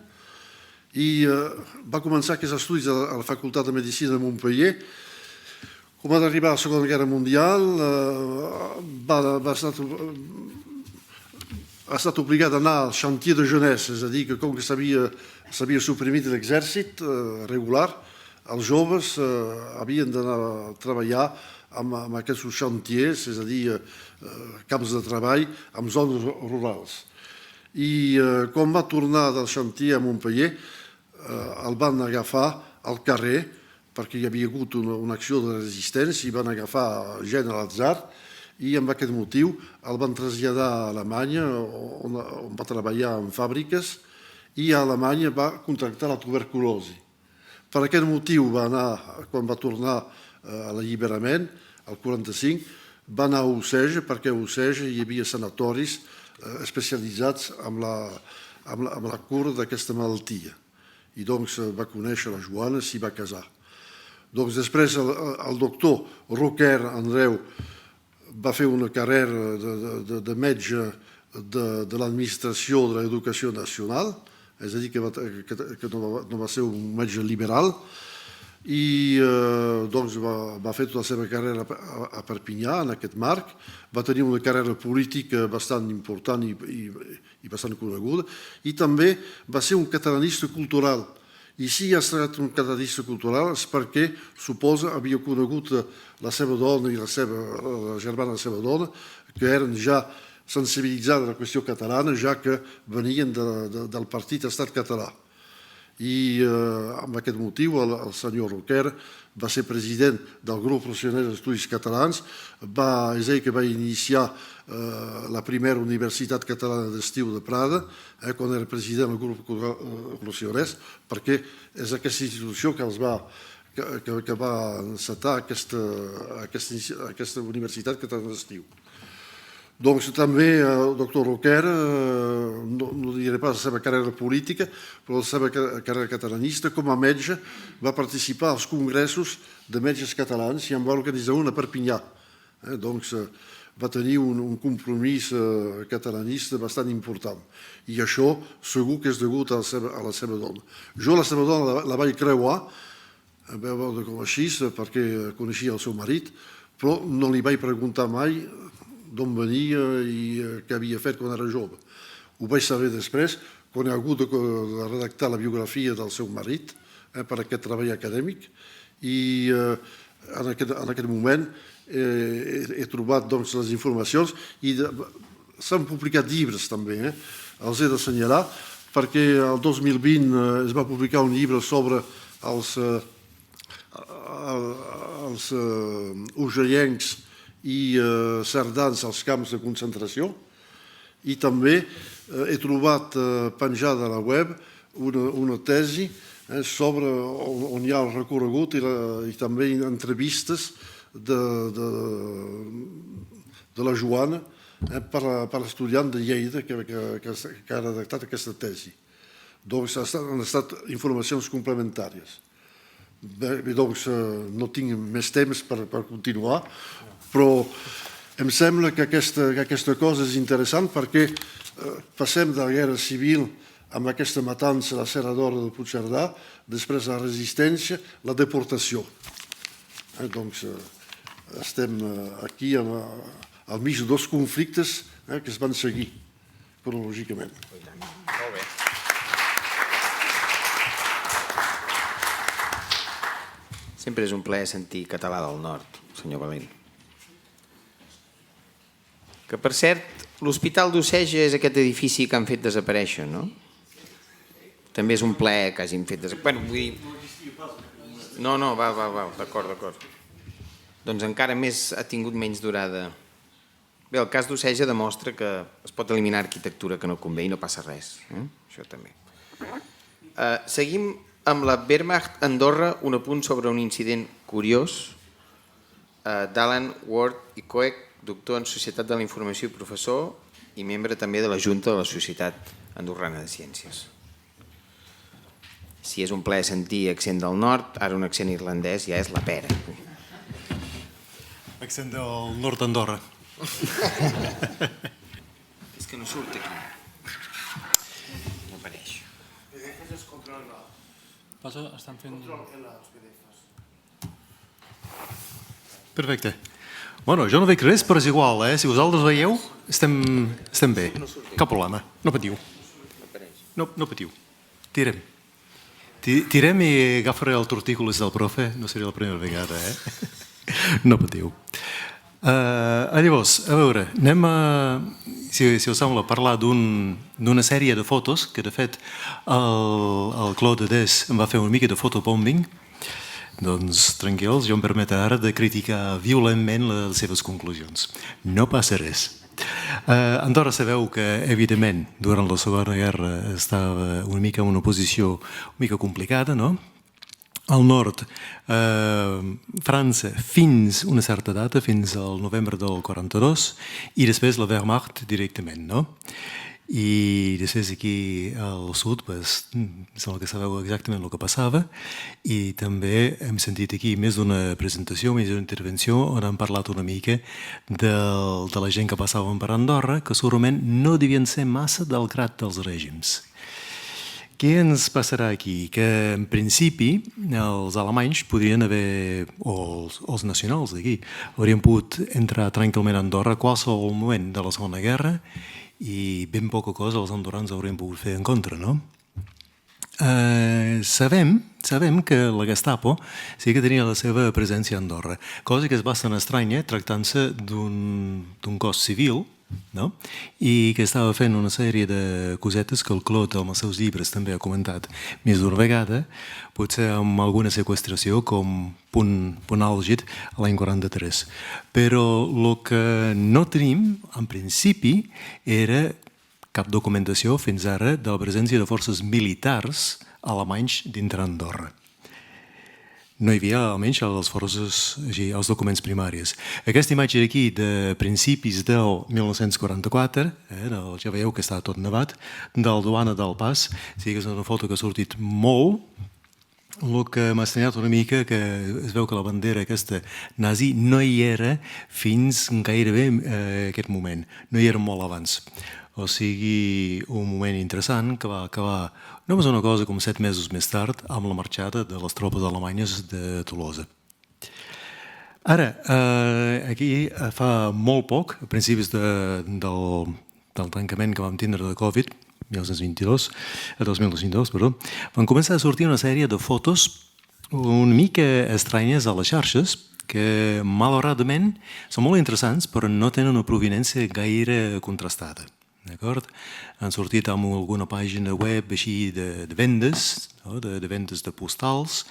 i va començar aquests estudis a la Facultat de Medicina de Montpellier. Com va arribar a la Segona Guerra Mundial, ha estat obligat a anar al Chantier de Jeunesse, és a dir, que com que s'havia suprimit l'exèrcit regular, els joves havien d'anar a treballar en aquests chantiers, és a dir, camps de treball, en zones rurals. I quan va tornar del chantier a Montpellier, el van agafar al carrer, perquè hi havia hagut una acció de resistència i van agafar gent a l'atzar i amb aquest motiu el van traslladar a Alemanya, on va treballar en fàbriques, i a Alemanya va contractar la tuberculosi. Per aquest motiu va anar, quan va tornar a l'alliberament, el 45, va anar a Oceja, perquè a Oceja hi havia sanatoris especialitzats en la cura d'aquesta malaltia. I doncs va conèixer la Joana, s'hi va casar. Doncs després el doctor Roquer Andreu va fer una carrera de metge de l'administració de l'educació nacional, és a dir, que no va ser un metge liberal, i doncs va fer tota la seva carrera a Perpinyà, en aquest marc, va tenir una carrera política bastant important i bastant coneguda, i també va ser un catalanista cultural. I si ha estat un catalanista cultural és perquè, suposa, havia conegut la seva dona i la germana de la seva dona, que eren ja sensibilitzades a la qüestió catalana, ja que venien del partit Estat Català. I amb aquest motiu el senyor Roquer va ser president del grup professional d'estudis catalans, és ell que va iniciar la primera Universitat Catalana d'Estiu de Prada, quan era president del grup professional, perquè és aquesta institució que va encetar aquesta Universitat Catalana d'Estiu. Doncs també el doctor Roquer, no diré pas la seva carrera política, però la seva carrera catalanista, com a metge, va participar als congressos de metges catalans i en va organitzar un a Perpinyà. Doncs va tenir un compromís catalanista bastant important. I això segur que és degut a la seva dona. Jo la seva dona la vaig creuar, veure com així, perquè coneixia el seu marit, però no li vaig preguntar mai d'on venia i què havia fet quan era jove. Ho vaig saber després, quan he hagut de redactar la biografia del seu marit per aquest treball acadèmic, i en aquest moment he trobat les informacions i s'han publicat llibres també, els he d'assenyalar, perquè el 2020 es va publicar un llibre sobre els urgellencs i cerdans als camps de concentració, i també he trobat penjada a la web una tesi sobre on hi ha el recorregut i també entrevistes de la Joana per l'estudiant de Lleida que ha redactat aquesta tesi. Doncs han estat informacions complementàries. Doncs no tinc més temps per continuar, però em sembla que aquesta cosa és interessant perquè passem de la guerra civil amb aquesta matança a la Serra d'Or del Puigcerdà, després la resistència, la deportació. Doncs estem aquí al mig de dos conflictes que es van seguir cronològicament. Molt bé. Sempre és un plaer sentir català del nord, senyor Valent. Que, per cert, l'Hospital d'Oceja és aquest edifici que han fet desaparèixer, no? També és un plaer que hagin fet desaparèixer. Bueno, vull dir... No, va, d'acord. Doncs encara més ha tingut menys durada. Bé, el cas d'Oceja demostra que es pot eliminar arquitectura que no convé i no passa res. Això també. Seguim amb la Wehrmacht Andorra, un apunt sobre un incident curiós d'Alan Ward i Coec, doctor en Societat de la Informació i professor i membre també de la Junta de la Societat Andorrana de Ciències. Si és un plaer sentir accent del nord, ara un accent irlandès ja és la pera. Accent del nord d'Andorra. És que no surt aquí. No apareix. Estan fent... Perfecte. Bueno, jo no veig res, però és igual, Si vosaltres veieu, estem bé. Cap problema. No patiu. No patiu. Tirem. Tirem i agafaré el tortícolis del profe. No seria la primera vegada, No patiu. Llavors, a veure, anem a, si us sembla, parlar d'una sèrie de fotos que, de fet, el Claude Des em va fer una mica de fotobombing. Doncs tranquils, jo em permeto ara de criticar violentment les seves conclusions. No passa res. Andorra sabeu que, evidentment, durant la Segona Guerra estava una mica en una posició una mica complicada, no? Al nord, França fins una certa data, fins al novembre del 42, i després la Wehrmacht directament, no? I després aquí al sud, sembla que sabeu exactament el que passava, i també hem sentit aquí més d'una presentació, més d'una intervenció, on han parlat una mica de la gent que passaven per Andorra, que segurament no devien ser massa del grat dels règims. Què ens passarà aquí? Que en principi els alemanys podrien haver, o els nacionals d'aquí, haurien pogut entrar tranquil·lament a Andorra a qualsevol moment de la Segona Guerra i ben poca cosa els andorrans haurien pogut fer en contra, no? Sabem que la Gestapo sí que tenia la seva presència a Andorra, cosa que és bastant estranya tractant-se d'un cos civil, no? I que estava fent una sèrie de cosetes que el Claude, amb els seus llibres, també ha comentat més d'una vegada, potser amb alguna seqüestració com punt àlgid l'any 43. Però el que no tenim, en principi, era cap documentació fins ara de la presència de forces militars alemanys dintre Andorra. No hi havia, almenys, les forces, els documents primaris. Aquesta imatge d'aquí, de principis del 1944, ja veieu que està tot nevat, del Duana del Pas, sí que és una foto que ha sortit molt, el que m'ha estranyat una mica que es veu que la bandera aquesta nazi no hi era fins gairebé aquest moment, no hi era molt abans. O sigui, un moment interessant que va acabar només una cosa com 7 mesos més tard amb la marxada de les tropes alemanyes de Tolosa. Ara, aquí fa molt poc, a principis del tancament que vam tindre de Covid, 2022, van començar a sortir una sèrie de fotos una mica estranyes a les xarxes que, malauradament, són molt interessants però no tenen una provenència gaire contrastada. D'acord? Han sortit amb alguna pàgina web així de vendes, no? de vendes de postals.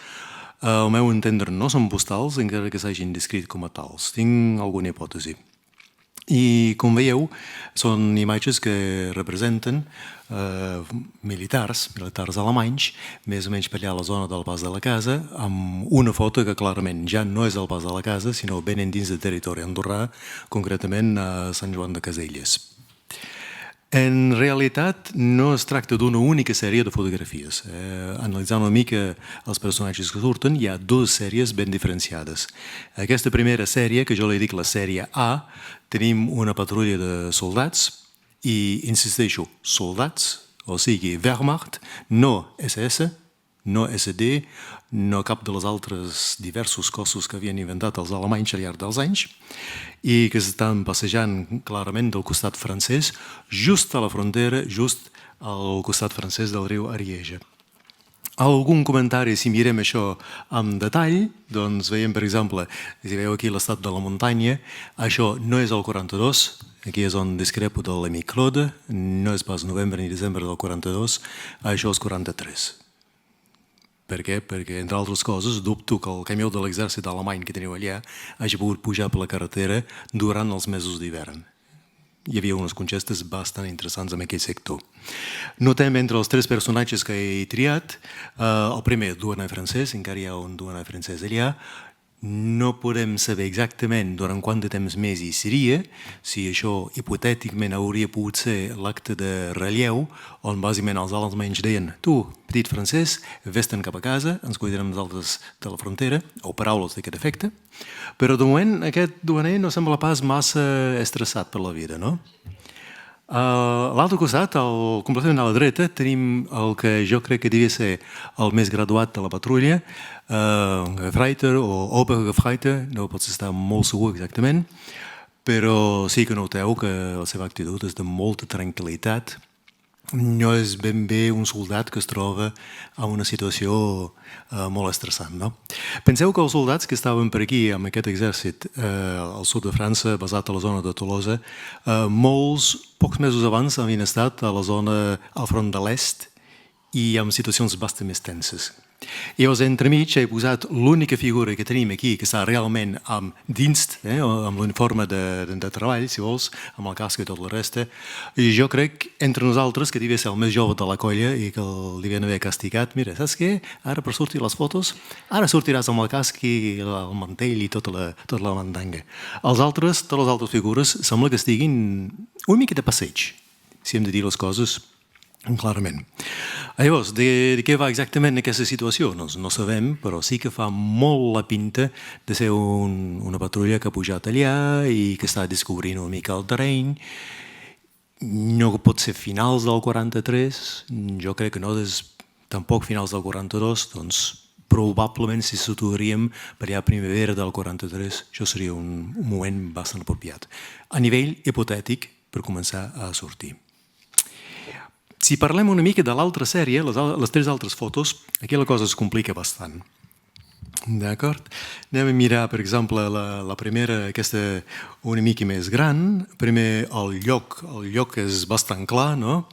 Al meu entendre no són postals, encara que s'hagin descrit com a tals. Tinc alguna hipòtesi. I, com veieu, són imatges que representen militars alemanys, més o menys per allà a la zona del Pas de la Casa, amb una foto que clarament ja no és el Pas de la Casa, sinó ben endins de territori andorrà, concretament a Sant Joan de Caselles. En realitat no es tracta d'una única sèrie de fotografies. Analitzant una mica els personatges que surten, hi ha dues sèries ben diferenciades. Aquesta primera sèrie, que jo li dic la sèrie A, tenim una patrulla de soldats i, insisteixo, soldats, o sigui, Wehrmacht, no SS, no SD, no cap de les altres diversos cossos que havien inventat els alemanys al llarg dels anys i que estan passejant clarament del costat francès, just a la frontera, just al costat francès del riu Arieja. Algun comentari, si mirem això amb detall, doncs veiem, per exemple, si veieu aquí l'estat de la muntanya, això no és el 42, aquí és on discrepo de l'amic Claude, no és pas novembre ni desembre del 42, això és 43. Per què? Perquè, entre altres coses, dubto que el camió de l'exèrcit alemany que teniu allà hagi pogut pujar per la carretera durant els mesos d'hivern. Hi havia unes congestes bastant interessants en aquell sector. Notem entre els 3 personatges que he triat, el primer, duaner francès, encara hi ha un duaner francès allà. No podem saber exactament durant quant de temps més hi seria, si això hipotèticament hauria pogut ser l'acte de relleu, on bàsicament els alemanys deien tu, petit francès, vés-te'n cap a casa, ens cuidarem nosaltres de la frontera, o paraules d'aquest efecte, però de moment aquest duaner no sembla pas massa estressat per la vida, no? A l'altre costat, completament a la dreta, tenim el que jo crec que devia ser el més graduat de la patrulla, Gefreiter o Obergefreiter, no pots estar molt segur exactament, però sí que noteu que la seva actitud és de molta tranquil·litat. No és ben bé un soldat que es troba en una situació molt estressant, no? Penseu que els soldats que estaven per aquí amb aquest exèrcit al sud de França, basat a la zona de Tolosa, molts, pocs mesos abans, havien estat a la zona al front de l'est i amb situacions bastant més tenses. Llavors, entremig, he posat l'única figura que tenim aquí, que està realment amb Dienst, amb l'uniforme de treball, si vols, amb el casc i tot la resta. I jo crec, entre nosaltres, que devia ser el més jove de la colla i que el devien haver castigat. Mira, saps què? Ara, per sortir les fotos, ara sortiràs amb el casc i el mantell i tota la mandanga. Totes les altres figures, sembla que estiguin una mica de passeig, si hem de dir les coses clarament. Llavors, de què va exactament aquesta situació? No sabem, però sí que fa molt la pinta de ser una patrulla que ha pujat allà i que està descobrint una mica el terreny. No pot ser finals del 43, jo crec que no, tampoc finals del 42, doncs probablement si situaríem per allà primavera del 43, això seria un moment bastant apropiat. A nivell hipotètic, per començar a sortir. Si parlem una mica de l'altra sèrie, les 3 altres fotos, aquí la cosa es complica bastant. D'acord? Anem a mirar, per exemple, la primera, aquesta una mica més gran. Primer, el lloc és bastant clar, no?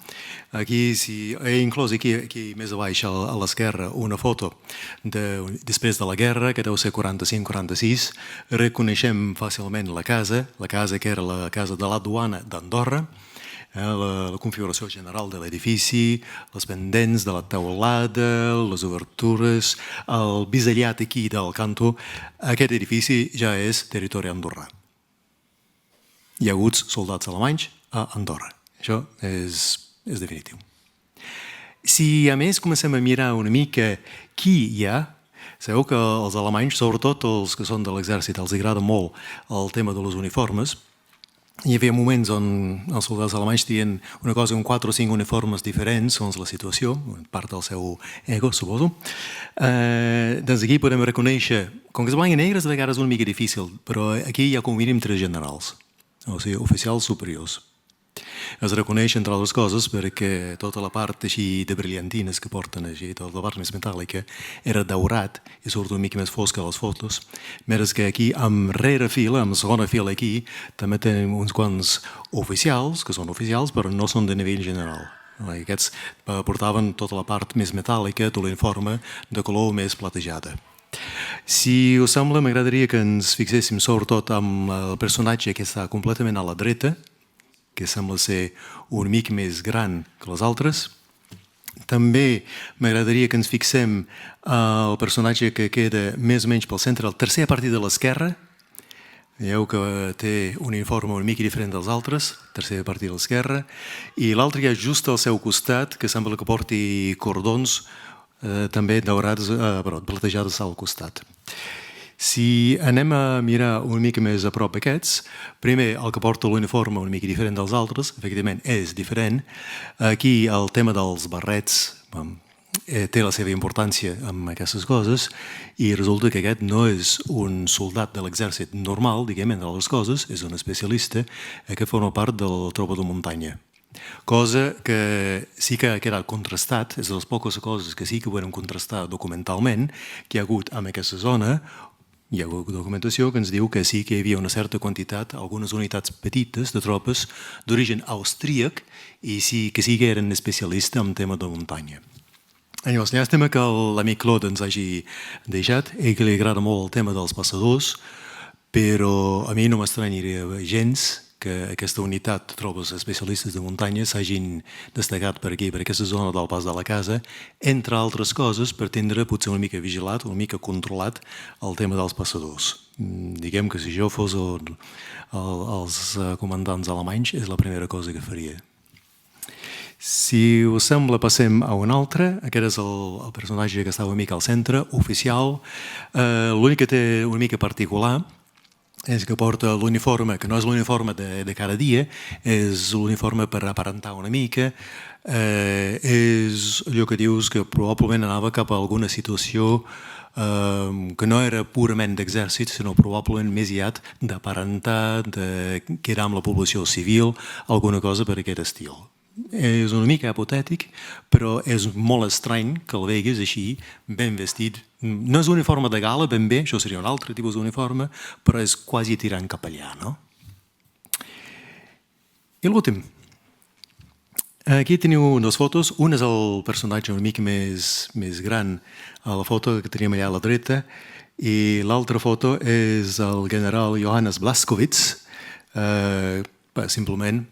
Aquí he inclòs aquí més a baix a l'esquerra una foto després de la guerra, que deu ser 45-46. Reconeixem fàcilment la casa que era la casa de la duana d'Andorra, la configuració general de l'edifici, les pendents de la teulada, les obertures, el bisellat aquí del canto. Aquest edifici ja és territori andorrà. Hi ha hagut soldats alemanys a Andorra. Això és definitiu. Si a més comencem a mirar una mica qui hi ha, sabeu que els alemanys, sobretot els que són de l'exèrcit, els agrada molt el tema de les uniformes. Hi havia moments on els soldats alemanys tenien una cosa amb 4 o 5 uniformes diferents segons la situació, part del seu ego, suposo. Doncs aquí podem reconèixer, com que és blanc i negre és de vegades una mica difícil, però aquí hi ha com a mínim 3 generals, o sigui, oficials superiors. Es reconeix, entre altres coses, perquè tota la part així de brillantines que porten així, tota la part més metàl·lica, era daurat i surt una mica més fosca a les fotos, mentre que aquí, amb rere fila, amb segona fila aquí, també tenim uns quants oficials, que són oficials, però no són de nivell general. Aquests portaven tota la part més metàl·lica, tot l'informe de color més platejada. Si us sembla, m'agradaria que ens fixéssim sobretot amb el personatge que està completament a la dreta, que sembla ser una mica més gran que les altres. També m'agradaria que ens fixem el personatge que queda més o menys pel centre, el tercer a partir de l'esquerra. Veieu que té un uniforme una mica diferent dels altres, tercer a partir de l'esquerra, i l'altre ja just al seu costat, que sembla que porti cordons també daurats, platejats al costat. Si anem a mirar una mica més a prop aquests, primer el que porta l'uniforme una mica diferent dels altres, efectivament és diferent. Aquí el tema dels barrets té la seva importància amb aquestes coses i resulta que aquest no és un soldat de l'exèrcit normal, diguem, entre altres coses, és un especialista que forma part del tropa de muntanya. Cosa que sí que ha quedat contrastat, és de les poques coses que sí que podem contrastar documentalment que hi ha hagut en aquesta zona. Hi ha documentació que ens diu que sí que hi havia una certa quantitat, algunes unitats petites de tropes d'origen austríac i que sí que eren especialistes en tema de muntanya. Llavors, llàstima que l'amic Claude ens hagi deixat, ell que li agrada molt el tema dels passadors, però a mi no m'estranyaria gens que aquesta unitat de tropes especialistes de muntanya s'hagin destacat per aquí, per aquesta zona del pas de la casa, entre altres coses per tindre potser una mica vigilat, una mica controlat el tema dels passadors. Diguem que si jo fos els comandants alemanys és la primera cosa que faria. Si us sembla, passem a un altre. Aquest és el personatge que estava una mica al centre, oficial. L'únic que té una mica particular és que porta l'uniforme, que no és l'uniforme de cada dia, és l'uniforme per aparentar una mica, és allò que dius que probablement anava cap a alguna situació que no era purament d'exèrcit, sinó probablement més aviat d'aparentar, de quedar amb la població civil, alguna cosa per aquest estil. És una mica hipotètic, però és molt estrany que el veguis així, ben vestit. No és un uniforme de gala, ben bé, això seria un altre tipus d'uniforme, però és quasi tirant cap allà, no? I l'últim. Aquí teniu unes fotos. Un és el personatge una mica més gran a la foto que tenim allà a la dreta i l'altra foto és el general Johannes Blaskowitz, simplement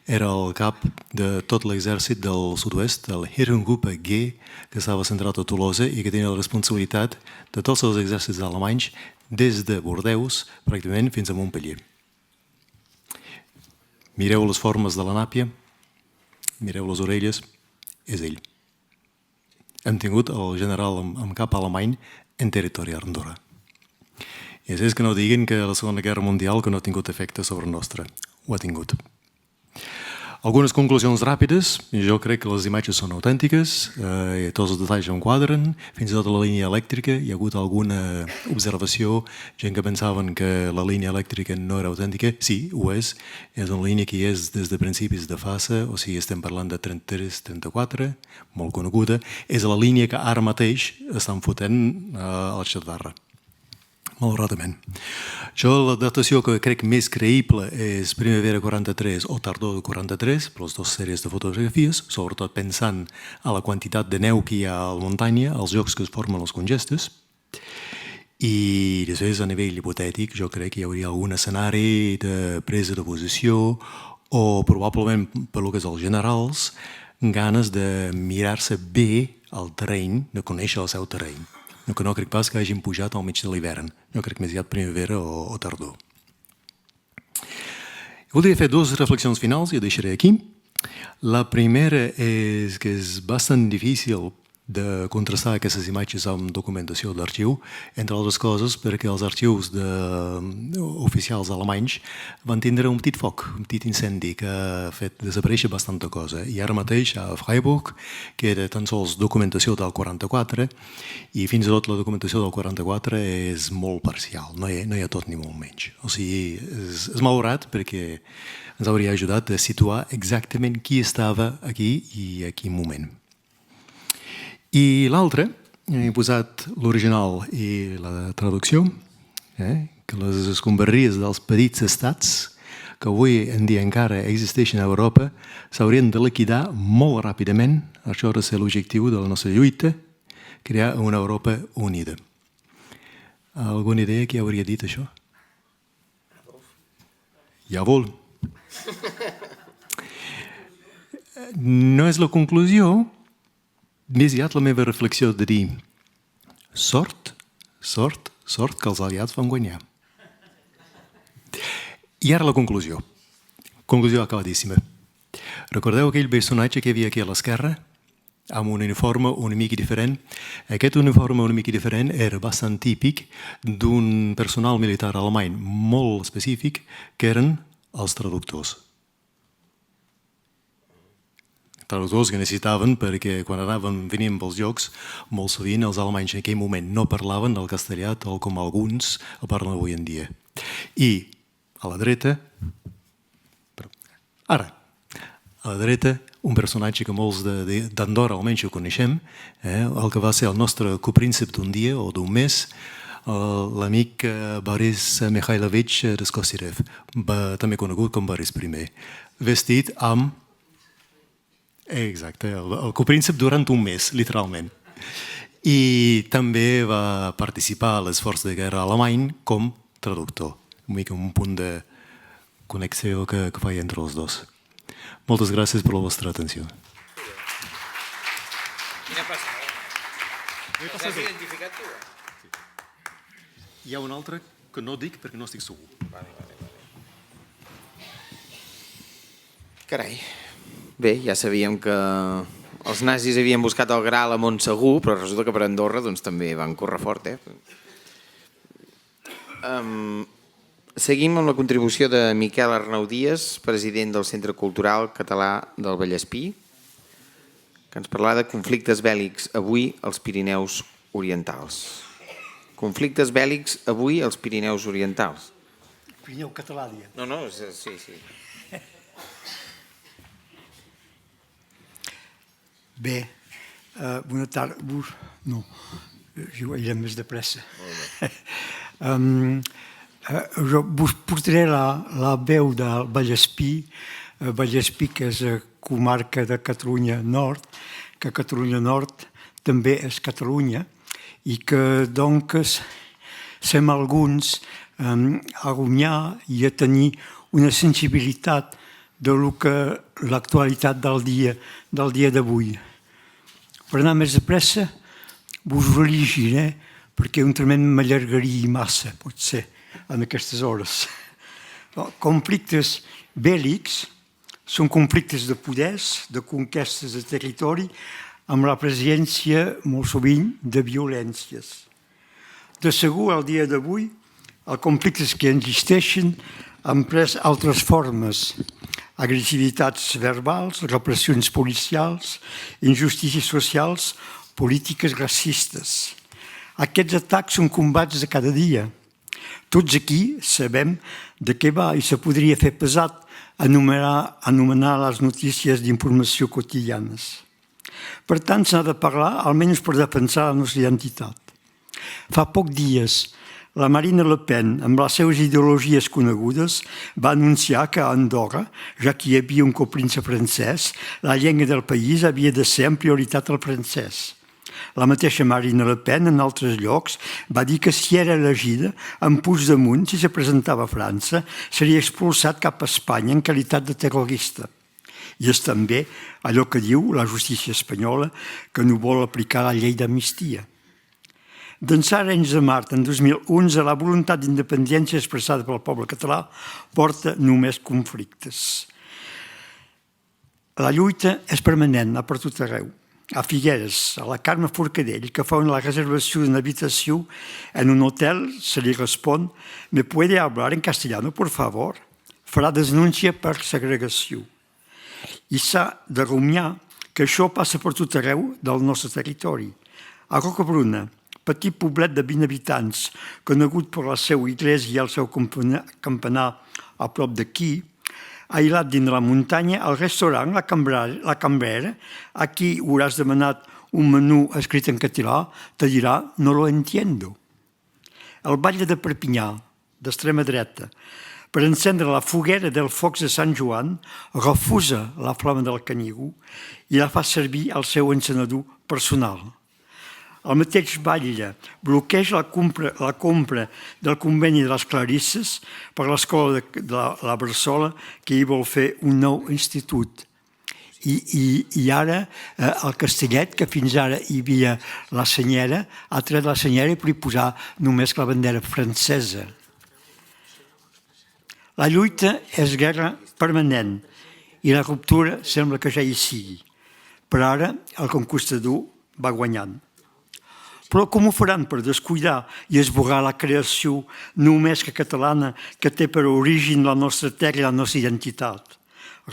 era el cap de tot l'exèrcit del sud-oest, del Heerengruppe G, que estava centrat a Tolosa i que tenia la responsabilitat de tots els exèrcits alemanys des de Bordeus, pràcticament, fins a Montpellier. Mireu les formes de la nàpia, mireu les orelles, és ell. Hem tingut el general amb cap alemany en territori d'Andorra. I és que no diguin que la Segona Guerra Mundial que no ha tingut efecte sobre el nostre. Ho ha tingut. Algunes conclusions ràpides. Jo crec que les imatges són autèntiques, tots els detalls enquadren, fins i tot la línia elèctrica. Hi ha hagut alguna observació, gent que pensaven que la línia elèctrica no era autèntica. Sí, ho és. És una línia que és des de principis de Fassa, o sigui, estem parlant de 33-34, molt coneguda. És la línia que ara mateix estan fotent a la Xatarra. Malauradament. La datació que crec més creïble és primavera 43 o tardor 43, per les dues sèries de fotografies, sobretot pensant a la quantitat de neu que hi ha a la muntanya, als llocs que es formen les congestes. I després, a nivell hipotètic, jo crec que hi hauria algun escenari de presa de posició o probablement, per lo que és els generals, ganes de mirar-se bé el terreny, de conèixer el seu terreny. Que no crec pas que hagin pujat al mig de l'hivern. No crec més aviat primavera o tardor. Voldria fer dues reflexions finals i ho deixaré aquí. La primera és que és bastant difícil de contrastar aquestes imatges amb documentació d'arxiu, entre altres coses perquè els arxius oficials alemanys van tindre un petit foc, un petit incendi que ha fet desaparèixer bastanta cosa. I ara mateix a Freiburg queda tan sols documentació del 44 i fins i tot la documentació del 44 és molt parcial, no hi ha tot ni molt menys. O sigui, és malaurat perquè ens hauria ajudat a situar exactament qui estava aquí i a quin moment. I l'altre, he posat l'original i la traducció, que les escombraries dels petits estats que avui en dia encara existeixen a Europa s'haurien de liquidar molt ràpidament. Això ha de ser l'objectiu de la nostra lluita, crear una Europa unida. Alguna idea qui hauria dit això? Jawohl. No és la conclusió, més aviat la meva reflexió de dir sort que els aliats van guanyar. I ara la conclusió. Conclusió acabadíssima. Recordeu aquell personatge que hi havia aquí a l'esquerra? Amb un uniforme una mica diferent. Aquest uniforme una mica diferent era bastant típic d'un personal militar alemany molt específic que eren els traductors. Traductors que necessitaven perquè quan venien pels jocs, molt sovint els alemanys en aquell moment no parlaven el castellà tal com alguns el parlen avui en dia. I a la dreta, un personatge que molts d'Andorra almenys ho coneixem, el que va ser el nostre copríncep d'un dia o d'un mes, l'amic Boris Mikhailovich Skosirev, també conegut com Boris I, vestit amb... Exacte, el copríncep durant un mes, literalment. I també va participar a l'esforç de guerra alemany com traductor. Un punt de connexió que feia entre els dos. Moltes gràcies per la vostra atenció. Quina passada. L'has identificat tu? Hi ha un altre que no dic perquè no estic segur. Carai. Bé, ja sabíem que els nazis havien buscat el Graal a Montsegur, però resulta que per Andorra també van córrer fort. Seguim amb la contribució de Miquel Arnau Díaz, president del Centre Cultural Català del Vallespí, que ens parlarà de conflictes bèl·lics avui als Pirineus Orientals. Conflictes bèl·lics avui als Pirineus Orientals. Pirineu català, diem. No, sí. Bé, bona tarda. No, jo iré més de pressa. Jo vos portaré la veu del Vallespí, que és comarca de Catalunya Nord, que Catalunya Nord també és Catalunya, i que, doncs, sem alguns a guanyar i a tenir una sensibilitat de l'actualitat del dia d'avui. Per anar més de pressa, vos ho llegiré, perquè altrament m'allargaria massa, potser, en aquestes hores. Conflictes bèl·lics són conflictes de poders, de conquestes de territori, amb la presència, molt sovint, de violències. De segur, al dia d'avui, els conflictes que existeixen han pres altres formes, agressivitats verbals, repressions policials, injustícies socials, polítiques racistes. Aquests atacs són combats de cada dia. Tots aquí sabem de què va i se podria fer pesat anomenar les notícies d'informació quotidianes. Per tant, s'ha de parlar, almenys per defensar la nostra identitat. Fa pocs dies, la Marine Le Pen, amb les seves ideologies conegudes, va anunciar que a Andorra, ja que hi havia un copríncep francès, la llengua del país havia de ser en prioritat el francès. La mateixa Marine Le Pen, en altres llocs, va dir que si era elegida, en Puigdemont, si se presentava a França, seria expulsat cap a Espanya en qualitat de terrorista. I és també allò que diu la justícia espanyola, que no vol aplicar la llei d'amnistia. D'ençà Arenys de Mar, en 2011, la voluntat d'independència expressada pel poble català porta només conflictes. La lluita és permanent a per tot arreu. A Figueres, a la Carme Forcadell, que fa la reservació d'una habitació en un hotel, se li respon: ¿me puede hablar en castellano, por favor? Farà denúncia per segregació. I s'ha de rumiar que això passa per tot arreu del nostre territori. A Rocabruna, petit poblet de 20 habitants, conegut per la seva església i el seu campanar a prop d'aquí, aïllat dins la muntanya, al restaurant La Cambrera, a qui hauràs demanat un menú escrit en català, te dirà: no lo entiendo. El batlle de Perpinyà, d'extrema dreta, per encendre la foguera dels focs de Sant Joan, refusa la flama del canigo i la fa servir al seu encenedor personal. El mateix batlle bloqueja la compra del conveni de les Clarisses per l'escola de la Bressola, que hi vol fer un nou institut. I ara el Castellet, que fins ara hi havia la senyera, ha tret la senyera i per posar només la bandera francesa. La lluita és guerra permanent i la ruptura sembla que ja hi sigui. Però ara el conquistador va guanyant. Però com ho faran per descuidar i esborrar la creació només que catalana, que té per origen la nostra terra i la nostra identitat?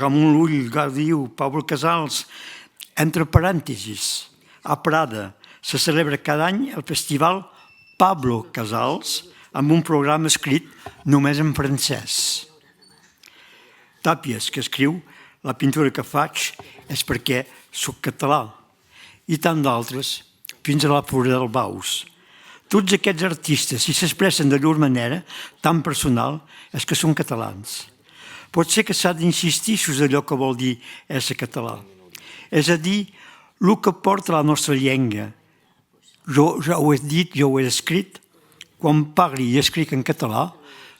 Ramon Llull, Gardiu, Pablo Casals. Entre parèntesis, a Prada se celebra cada any el festival Pablo Casals amb un programa escrit només en francès. Tàpies, que escriu: la pintura que faig és perquè soc català. I tant d'altres, fins a la Flora del Baus. Tots aquests artistes, si s'expressen de llur manera tan personal, és que són catalans. Pot ser que s'ha d'insistir sobre allò que vol dir ésser català. És a dir, el que porta la nostra llengua. Jo ja ho he dit, jo ho he escrit. Quan parli i escric en català,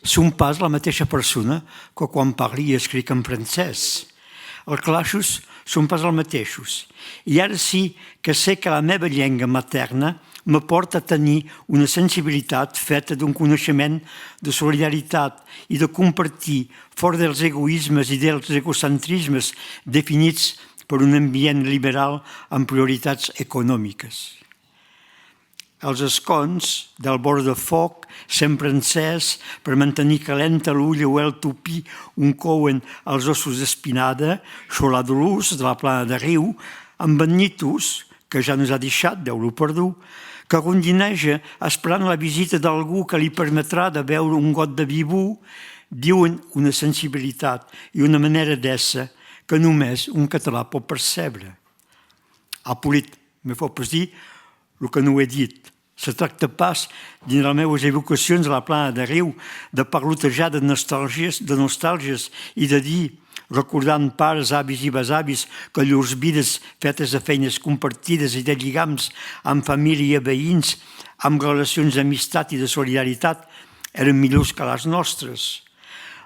som pas la mateixa persona que quan parli i escric en francès. Els calaixos són pas els mateixos. I ara sí que sé que la meva llengua materna me porta a tenir una sensibilitat feta d'un coneixement de solidaritat i de compartir fora dels egoismes i dels egocentrismes definits per un ambient liberal amb prioritats econòmiques. Els escons del bord de foc, sempre encès, per mantenir calenta l'ulla o el tupí un couen als ossos d'espinada, xolar de l'ús de la plana de riu, amb bennitus, que ja nos ha deixat, Déu-lo perdó, que rondineja esperant la visita d'algú que li permetrà de beure un got de vivú, diuen una sensibilitat i una manera d'ésser que només un català pot percebre. Apolit, me fot pas dir el que no he dit. Se tracta pas, dins les meves evocacions a la plana de riu, de parlotejar de nostàlgies i de dir, recordant pares, avis i besavis, que llurs vides fetes de feines compartides i de lligams amb família i veïns, amb relacions d'amistat i de solidaritat, eren millors que les nostres.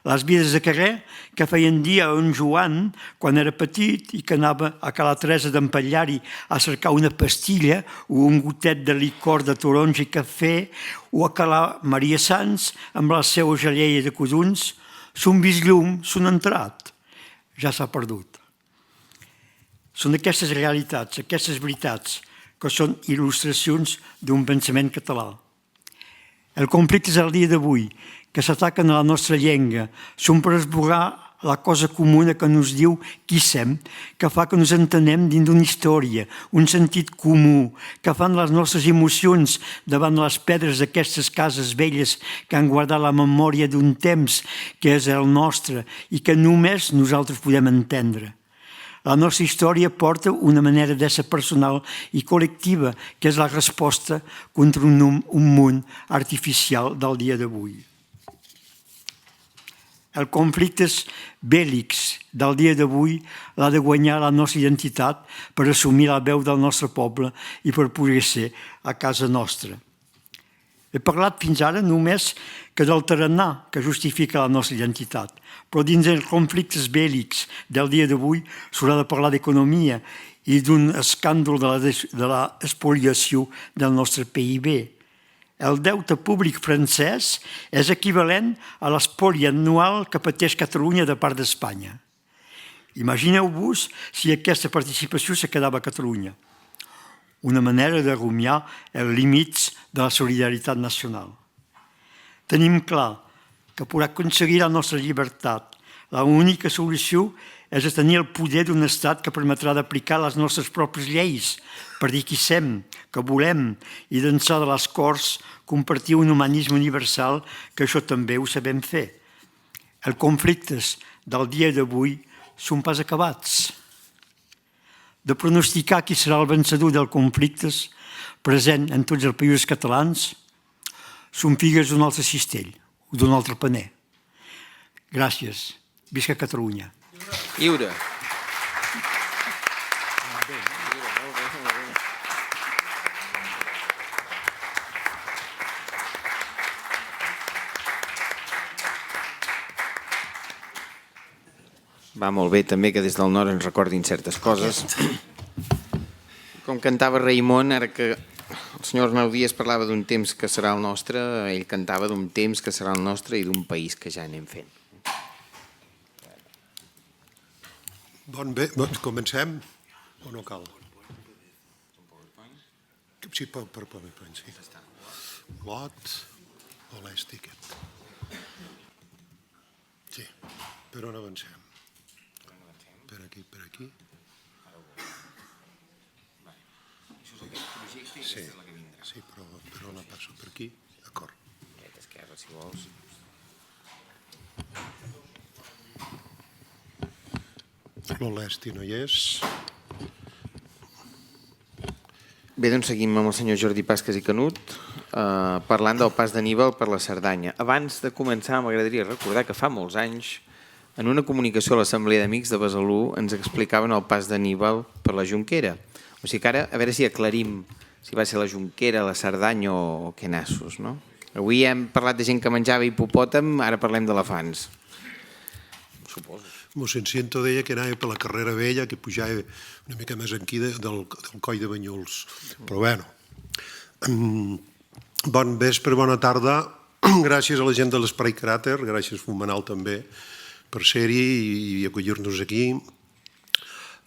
Les vides de carrer que feien dia a en Joan quan era petit i que anava a Cala Teresa d'en Patllari a cercar una pastilla o un gotet de licor de taronja i cafè o a Cala Maria Sans amb la seva gelleia de coduns, son vist llum, son entrat. Ja s'ha perdut. Són aquestes realitats, aquestes veritats, que són il·lustracions d'un pensament català. El conflicte és el dia d'avui, que s'ataquen a la nostra llengua, són per esborrar la cosa comuna que ens diu qui sem, que fa que ens entenem dins d'una història, un sentit comú, que fan les nostres emocions davant les pedres d'aquestes cases velles que han guardat la memòria d'un temps que és el nostre i que només nosaltres podem entendre. La nostra història porta una manera d'ésser personal i col·lectiva, que és la resposta contra un món artificial del dia d'avui. Els conflictes bèl·lics del dia d'avui l'ha de guanyar la nostra identitat per assumir la veu del nostre poble i per poder ser a casa nostra. He parlat fins ara només que del tarannà que justifica la nostra identitat, però dins dels conflictes bèl·lics del dia d'avui s'haurà de parlar d'economia i d'un escàndol de l'espoliació del nostre PIB. El deute públic francès és equivalent a l'espoli anual que pateix Catalunya de part d'Espanya. Imagineu-vos si aquesta participació se quedava a Catalunya. Una manera de rumiar els límits de la solidaritat nacional. Tenim clar que per aconseguir la nostra llibertat, l'única solució és tenir el poder d'un estat que permetrà d'aplicar les nostres pròpies lleis per dir qui som, que volem, i d'ençà de les Corts compartir un humanisme universal, que això també ho sabem fer. Els conflictes del dia d'avui són pas acabats. De pronosticar qui serà el vencedor dels conflictes present en tots els països catalans són figues d'un altre cistell o d'un altre paner. Gràcies. Visca Catalunya. Lliure. Va molt bé també que des del nord ens recordin certes coses. Com cantava Raimon, ara que el senyor Arnau Díaz parlava d'un temps que serà el nostre, ell cantava d'un temps que serà el nostre i d'un país que ja anem fent. Bé, comencem o no cal? Sí, per PowerPoint, sí. Lot o l'estiquet. Sí, per on avancem? Per aquí. Sí, però la passo per aquí. D'acord. Esquerra, si vols. L'Olesti no hi és. Bé, doncs seguim amb el senyor Jordi Pasques i Canut, parlant del pas d'Aníbal per la Cerdanya. Abans de començar, m'agradaria recordar que fa molts anys, en una comunicació a l'Assemblea d'Amics de Besalú, ens explicaven el pas d'Aníbal per la Jonquera. O sigui que ara, a veure si aclarim si va ser la Jonquera, la Cerdanya o què nassos, no? Avui hem parlat de gent que menjava hipopòtam, ara parlem d'elefants. Suposo. Mossèn Ciento deia que anava per la carrera vella, que pujava una mica més enquí del coll de Banyuls. Però bueno, bon vespre, bona tarda. Gràcies a la gent de l'Espai Cràter, gràcies Fumenal també per ser-hi i acollir-nos aquí.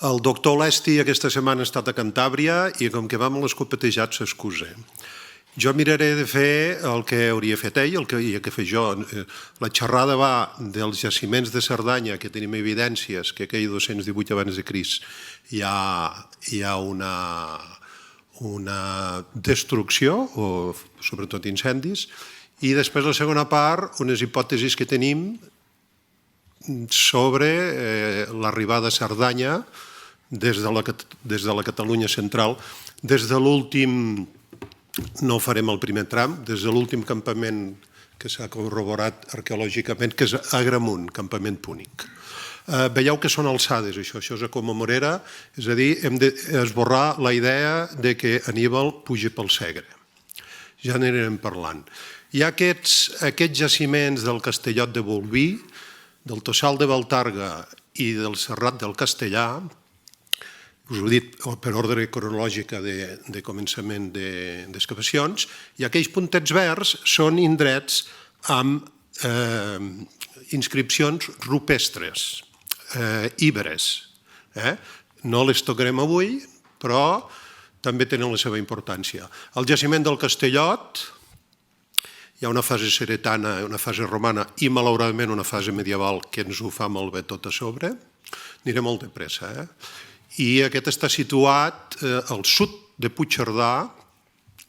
El doctor Olesti aquesta setmana ha estat a Cantàbria i com que vam a l'escopetejat s'excusa. Jo miraré de fer el que hauria fet ell, el que hauria de fer jo. La xerrada va dels jaciments de Cerdanya, que tenim evidències que aquell 218 abans de Crist hi ha una destrucció, o sobretot incendis, i després la segona part, unes hipòtesis que tenim sobre l'arribada a Cerdanya des de la Catalunya central, des de l'últim... No farem el primer tram, des de l'últim campament que s'ha corroborat arqueològicament, que és Agramunt, campament púnic. Veieu que són alçades, això és a Comamorera, és a dir, hem d'esborrar la idea de que Aníbal puja pel Segre. Ja n'anirem parlant. Hi ha aquests jaciments del Castellot de Bolví, del Tossal de Baltarga i del Serrat del Castellà, us ho he dit per ordre cronològica de començament d'excavacions, i aquells puntets verds són indrets amb inscripcions rupestres, íberes. No les tocarem avui, però també tenen la seva importància. Al jaciment del Castellot hi ha una fase ceretana, una fase romana i, malauradament, una fase medieval que ens ho fa molt bé tot a sobre. Aniré molt de pressa, I aquest està situat al sud de Puigcerdà,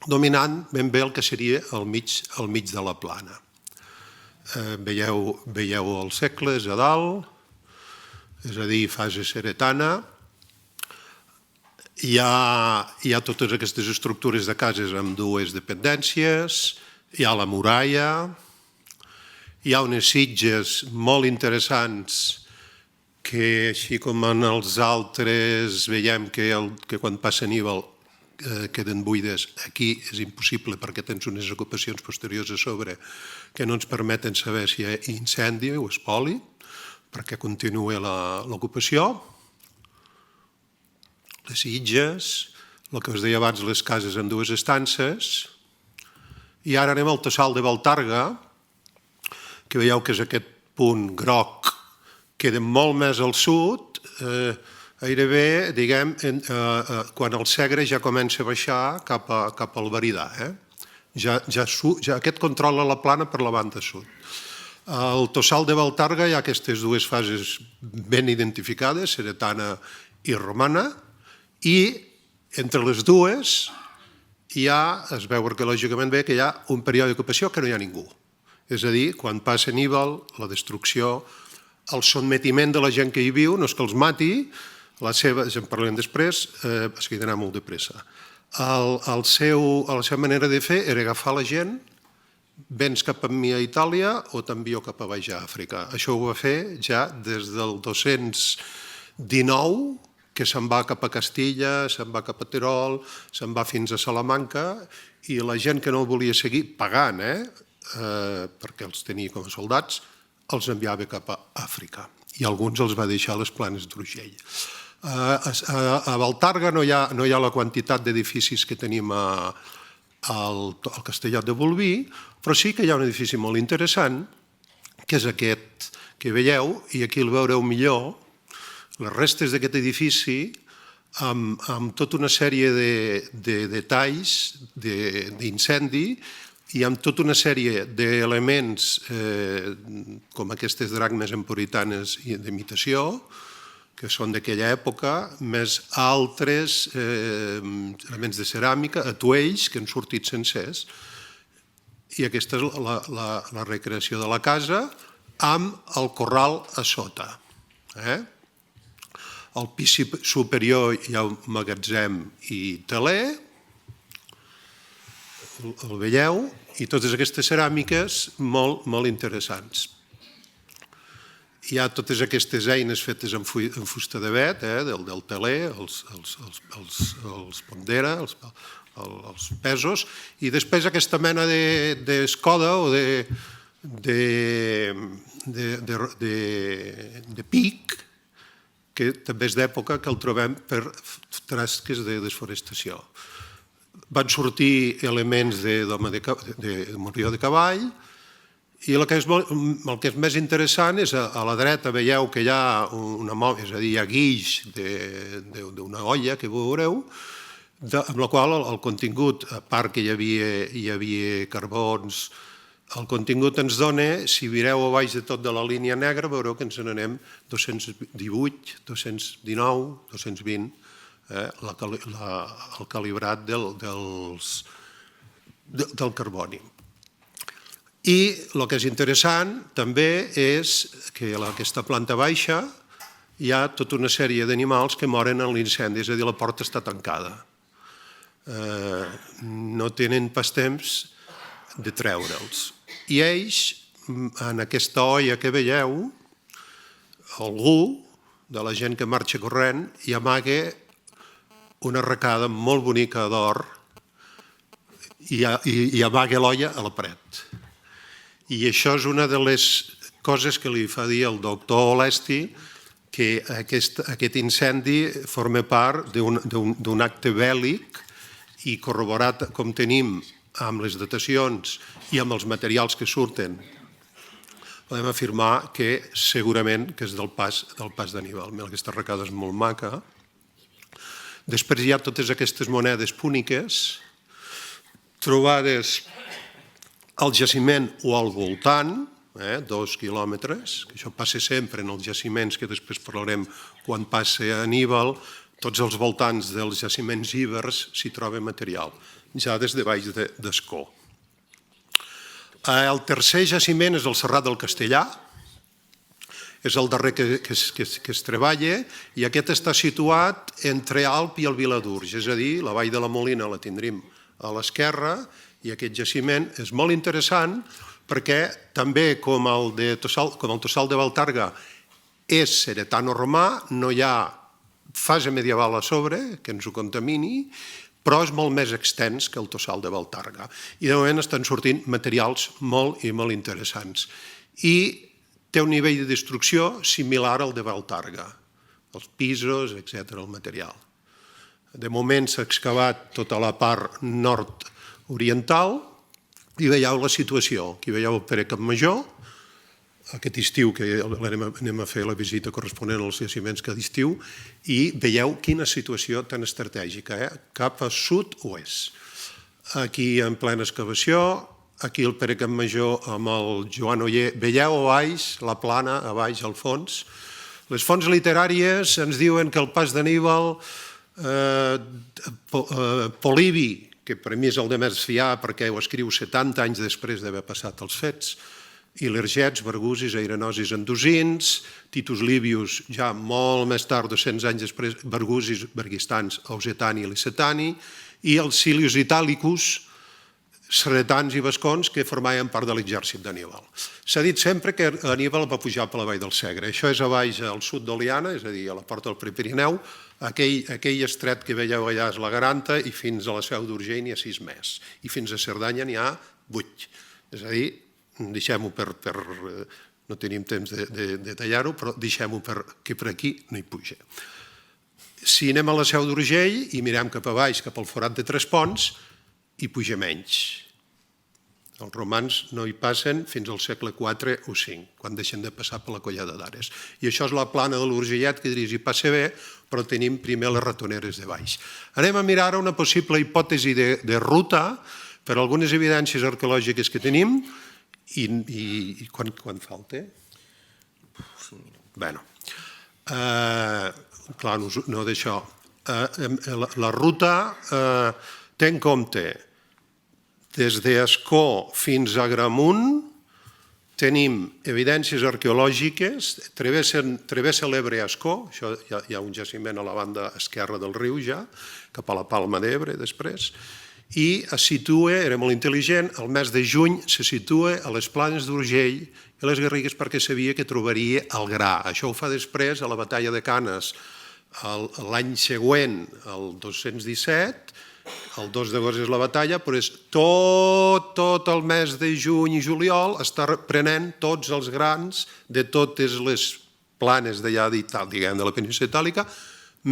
dominant ben bé el que seria al mig de la plana. Veieu els segles a dalt, és a dir, fase ceretana. Hi ha totes aquestes estructures de cases amb dues dependències, hi ha la muralla, hi ha unes sitges molt interessants que, així com en els altres veiem que quan passa Aníbal queden buides, aquí és impossible perquè tens unes ocupacions posteriors a sobre que no ens permeten saber si hi ha incendi o espoli, perquè continua l'ocupació. Les sitges, el que us deia abans, les cases en dues estances. I ara anem al Tossal de Baltarga, que veieu que és aquest punt groc, queda molt més al sud, gairebé, diguem, quan el Segre ja comença a baixar cap al Veridà. Ja aquest controla la plana per la banda sud. Al Tossal de Baltarga hi ha aquestes dues fases ben identificades, ceretana i romana, i entre les dues es veu arqueològicament bé que hi ha un període d'ocupació que no hi ha ningú. És a dir, quan passa Aníbal, la destrucció, el sotmetiment de la gent que hi viu, no és que els mati, ja en parlem després, és que hi ha d'anar molt de pressa. La seva manera de fer era agafar la gent, vens cap a mi a Itàlia o t'envio cap a baix a Àfrica. Això ho va fer ja des del 219, que se'n va cap a Castilla, se'n va cap a Tirol, se'n va fins a Salamanca, i la gent que no volia seguir pagant, perquè els tenia com a soldats, els enviava cap a Àfrica. I alguns els va deixar a les planes d'Urgell. A Baltarga no hi ha la quantitat d'edificis que tenim al Castellot de Bolvir, però sí que hi ha un edifici molt interessant, que és aquest que veieu, i aquí el veureu millor, les restes d'aquest edifici amb tota una sèrie de detalls d'incendi i amb tota una sèrie d'elements com aquestes dracmes emporitanes d'imitació, que són d'aquella època, més altres elements de ceràmica, atuells que han sortit sencers. I aquesta és la recreació de la casa amb el corral a sota. Al pis superior hi ha un magatzem i teler, el veieu, i totes aquestes ceràmiques molt interessants. Hi ha totes aquestes eines fetes en fusta de vet, del teler, els pondera, els pesos, i després aquesta mena d'escoda o de pic, que també és d'època que el trobem per tasques de desforestació. Van sortir elements de morió de cavall, i el que és més interessant és a la dreta veieu que hi ha una mòmia, és a dir, hi ha guix d'una olla que veureu, amb la qual el contingut, a part que hi havia carbons, el contingut ens dona, si mireu a baix de tot de la línia negra, veureu que ens n'anem 218, 219, 220, el calibrat del carboni. I el que és interessant també és que a aquesta planta baixa hi ha tota una sèrie d'animals que moren en l'incendi, és a dir, la porta està tancada. No tenen pas temps de treure'ls. I ells, en aquesta olla que veieu, algú de la gent que marxa corrent hi amaga una arracada molt bonica d'or i amaga l'olla a la paret. I això és una de les coses que li fa dir el doctor Olesti, que aquest incendi forma part d'un acte bèl·lic i corroborat com tenim amb les datacions i amb els materials que surten, podem afirmar que segurament que és del pas d'Aníbal. Aquesta arracada és molt maca. Després hi ha totes aquestes monedes púniques trobades al jaciment o al voltant, 2 quilòmetres, que això passa sempre en els jaciments, que després parlarem quan passa a Aníbal, tots els voltants dels jaciments íbers s'hi troba material, ja des de baix d'Escó. El tercer jaciment és el Serrat del Castellà, és el darrer que es treballa, i aquest està situat entre Alp i el Viladurg, és a dir, la vall de la Molina la tindrim a l'esquerra, i aquest jaciment és molt interessant perquè també com el Tossal de Baltarga és ceretano-romà, no hi ha fase medieval a sobre que ens ho contamini, però és molt més extens que el Tossal de Baltarga. I de moment estan sortint materials molt i molt interessants. I té un nivell de destrucció similar al de Baltarga, els pisos, etc., el material. De moment s'ha excavat tota la part nord-oriental i veieu la situació. Aquí veieu el Pere Campmajor, aquest estiu, que anem a fer la visita corresponent als jaciments cada estiu, i veieu quina situació tan estratègica, cap a sud-oest. Aquí en plena excavació, aquí el Pere Campmajor amb el Joan Oller, veieu a baix, la plana, a baix al fons. Les fonts literàries ens diuen que el pas d'Aníbal, Polibi, que per mi és el de més fiar perquè ho escriu 70 anys després d'haver passat els fets, i Lergets, Bargusis, Airenosis, Endosins, Titus Livius, ja molt més tard, 200 anys després, Bargusis, Bergistans, Ausetani i Licetani, i els Silius Italicus, Sretans i Vascons, que formaven part de l'exèrcit d'Aníbal. S'ha dit sempre que Aníbal va pujar per la vall del Segre. Això és a baix al sud d'Oliana, és a dir, a la porta del Prepirineu. Aquell estret que veieu allà és la Garanta i fins a la Seu d'Urgell n'hi ha 6 més. I fins a Cerdanya n'hi ha 8. És a dir, deixem-ho per... No tenim temps de detallar-ho, però deixem-ho que per aquí no hi puja. Si anem a la Seu d'Urgell i mirem cap a baix, cap al forat de Tresponts, hi puja menys. Els romans no hi passen fins al segle IV o V, quan deixen de passar per la Collada d'Ares. I això és la plana de l'Urgellet, que diries hi passa bé, però tenim primer les ratoneres de baix. Anem a mirar una possible hipòtesi de ruta per algunes evidències arqueològiques que tenim i quan falta? Bé, clar, no d'això. La ruta té en compte des d'Ascó fins a Agramunt, tenim evidències arqueològiques, travessa l'Ebre a Ascó, això hi ha un jaciment a la banda esquerra del riu ja, cap a la Palma d'Ebre després, i es situa, era molt intel·ligent, el mes de juny se situa a les planes d'Urgell i les Garrigues perquè sabia que trobaria el gra. Això ho fa després a la batalla de Canes l'any següent, el 217, el 2 d'agost és la batalla, però és tot el mes de juny i juliol està prenent tots els grans de totes les planes d'allà diguem, de la península Itàlica,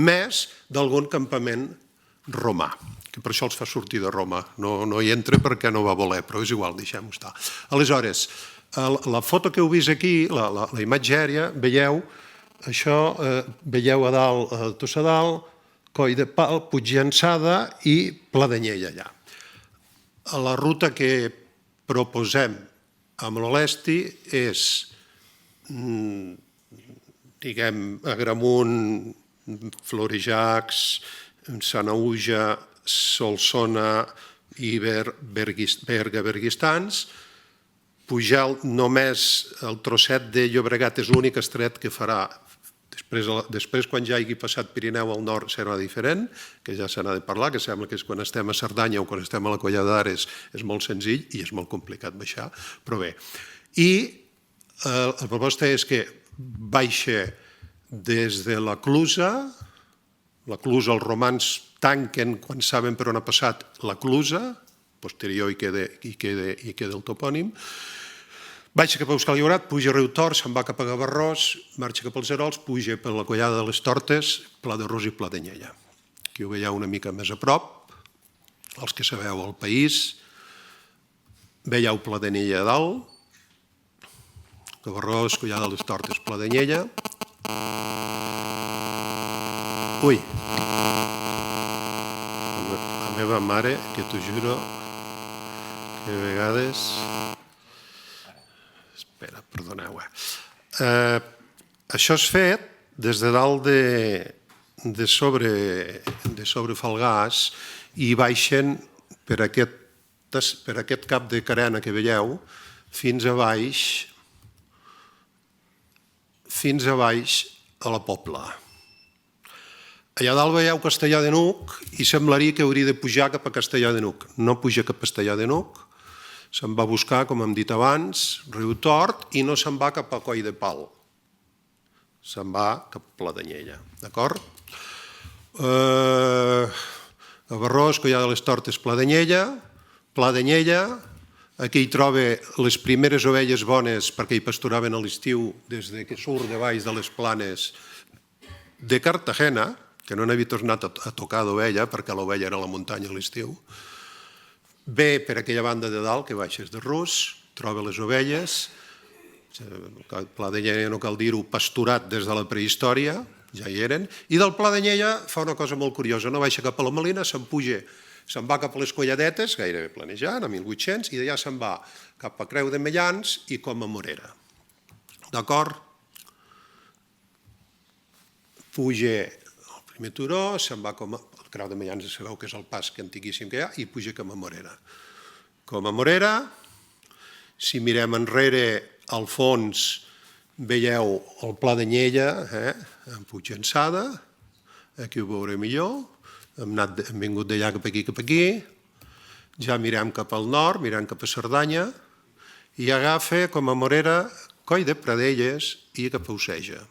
més d'algun campament romà, que per això els fa sortir de Roma. No hi entra perquè no va voler, però és igual, deixem-ho estar. Aleshores, la foto que heu vist aquí, la imatge aèria, veieu, això, veieu a dalt el Tossadal, Coll de Pal, Puigllançada i Pla d'Anyell allà. La ruta que proposem amb l'Olesti és, diguem, Agramunt, Florejacs, Sanaüja, Solsona, Iber, Berga, Berguistans. Pujar només el trosset de Llobregat és l'únic estret que farà. Després, quan ja hagi passat Pirineu al nord, serà diferent, que ja se n'ha de parlar, que sembla que quan estem a Cerdanya o quan estem a la Collada d'Ares és molt senzill i és molt complicat baixar, però bé. I la proposta és que baixa des de la Clusa els romans tanquen quan saben per on ha passat la Clusa, posterior i queda el topònim, baixa cap a Euskal Llobregat, puja a Riutort, se'n va cap a Gavarrós, marxa cap als Erols, puja per la Collada de les Tortes, Pla de Ros i Pla d'Anyella. Aquí ho veieu una mica més a prop, els que sabeu el país, veieu Pla d'Anyella a dalt, Gavarrós, Collada de les Tortes, Pla d'Anyella. Ui! La meva mare, que t'ho juro, que a vegades... Espera, perdoneu. Això és fet des de dalt de sobre Falgàs i baixen per aquest cap de carena que veieu fins a baix a la Pobla. Allà dalt veieu Castellar de Nuc i semblaria que hauria de pujar cap a Castellar de Nuc. No puja cap a Castellar de Nuc, se'n va buscar, com hem dit abans, Riutort, i no se'n va cap a Coll de Pal. Se'n va cap a Pla d'Anyella, d'acord? Gavarrós, Collada de les Tortes, Pla d'Anyella, aquí hi troba les primeres ovelles bones perquè hi pasturaven a l'estiu des que surt de baix de les planes de Cartagena, que no n'havia tornat a tocar d'ovella perquè l'ovella era a la muntanya a l'estiu. Ve per aquella banda de dalt, que baixes de Rus, troba les ovelles, El Pla de Lleida, no cal dir-ho, pasturat des de la prehistòria, ja hi eren, i del Pla de Lleida fa una cosa molt curiosa, no baixa cap a la Malina, se'n va cap a les Colladetes, gairebé planejant, a 1800, i d'allà se'n va cap a Creu de Mellans i com a Morera. D'acord? Puja el primer turó, se'n va com a... El Creu de Mellans sabeu que és el pas antiquíssim que hi ha, i puja com a Morera. Com a Morera, si mirem enrere, al fons veieu el Pla de Lleida, en Puigençada, aquí ho veuré millor, hem vingut d'allà cap aquí, ja mirem cap al nord, mirem cap a Cerdanya, i agafa com a Morera Coll de Pradelles i cap a Oceja.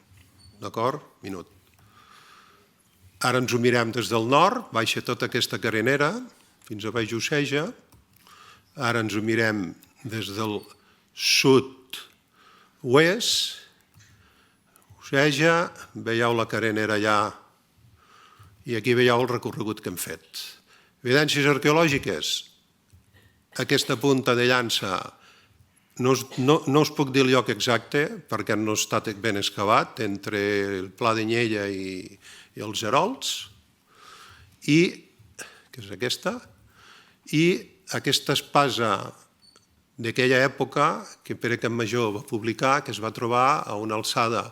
D'acord? Minut. Ara ens ho mirem des del nord, baixa tota aquesta carenera, fins a baix Oceja. Ara ens ho mirem des del sud-oest, Oceja, veieu la carenera allà, i aquí veieu el recorregut que hem fet. Evidències arqueològiques. Aquesta punta de llança no us puc dir el lloc exacte perquè no està ben excavat entre el Pla de Lleida i els Erols, que és aquesta, i aquesta espasa d'aquella època que Pere Campmajor va publicar, que es va trobar a una alçada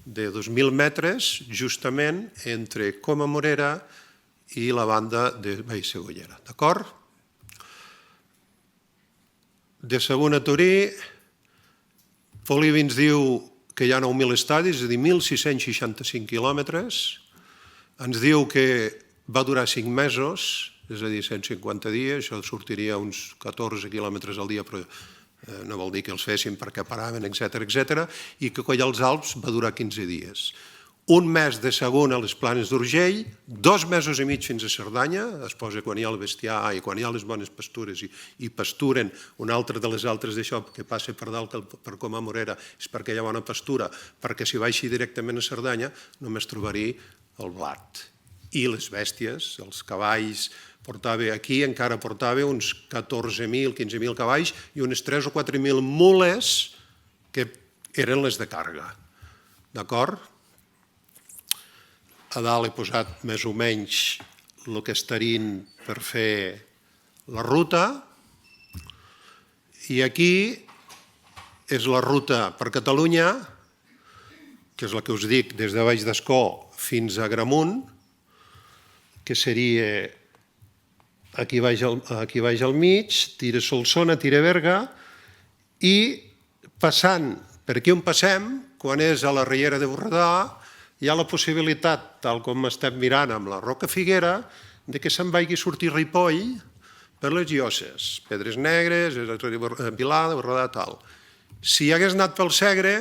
de 2.000 metres, justament entre Coma Morera i la banda de Vallsegollera. D'acord? De Sagunt a Torí, Polibi ens diu que hi ha 9.000 estadis, és a dir, 1.665 quilòmetres. Ens diu que va durar 5 mesos, és a dir, 150 dies, això sortiria uns 14 quilòmetres al dia, però no vol dir que els fessin perquè paraven, etc. I que Coll als Alps va durar 15 dies. Un mes de Sagunt a les Planes d'Urgell, 2 mesos i mig fins a Cerdanya, es posa quan hi ha el bestiar i quan hi ha les bones pastures i pasturen. Una altra de les altres d'això que passa per dalt per Coma Morera és perquè hi ha bona pastura, perquè si baixi directament a Cerdanya només trobaria el blat. I les bèsties, els cavalls, aquí encara portava uns 14.000, 15.000 cavalls i unes 3 o 4.000 mules que eren les de càrrega. D'acord? A dalt he posat més o menys el que estarien per fer la ruta i aquí és la ruta per Catalunya, que és la que us dic des de Baix d'Escó fins a Agramunt, que seria aquí baix al mig, tira Solsona, tira Berga, i passant per aquí on passem, quan és a la Riera de Borredà, hi ha la possibilitat, tal com estem mirant amb la Roca Figuera, que se'n vagi a sortir Ripoll per les Llosses, Pedres Negres, Vilada, Borredà, tal. Si hagués anat pel Segre,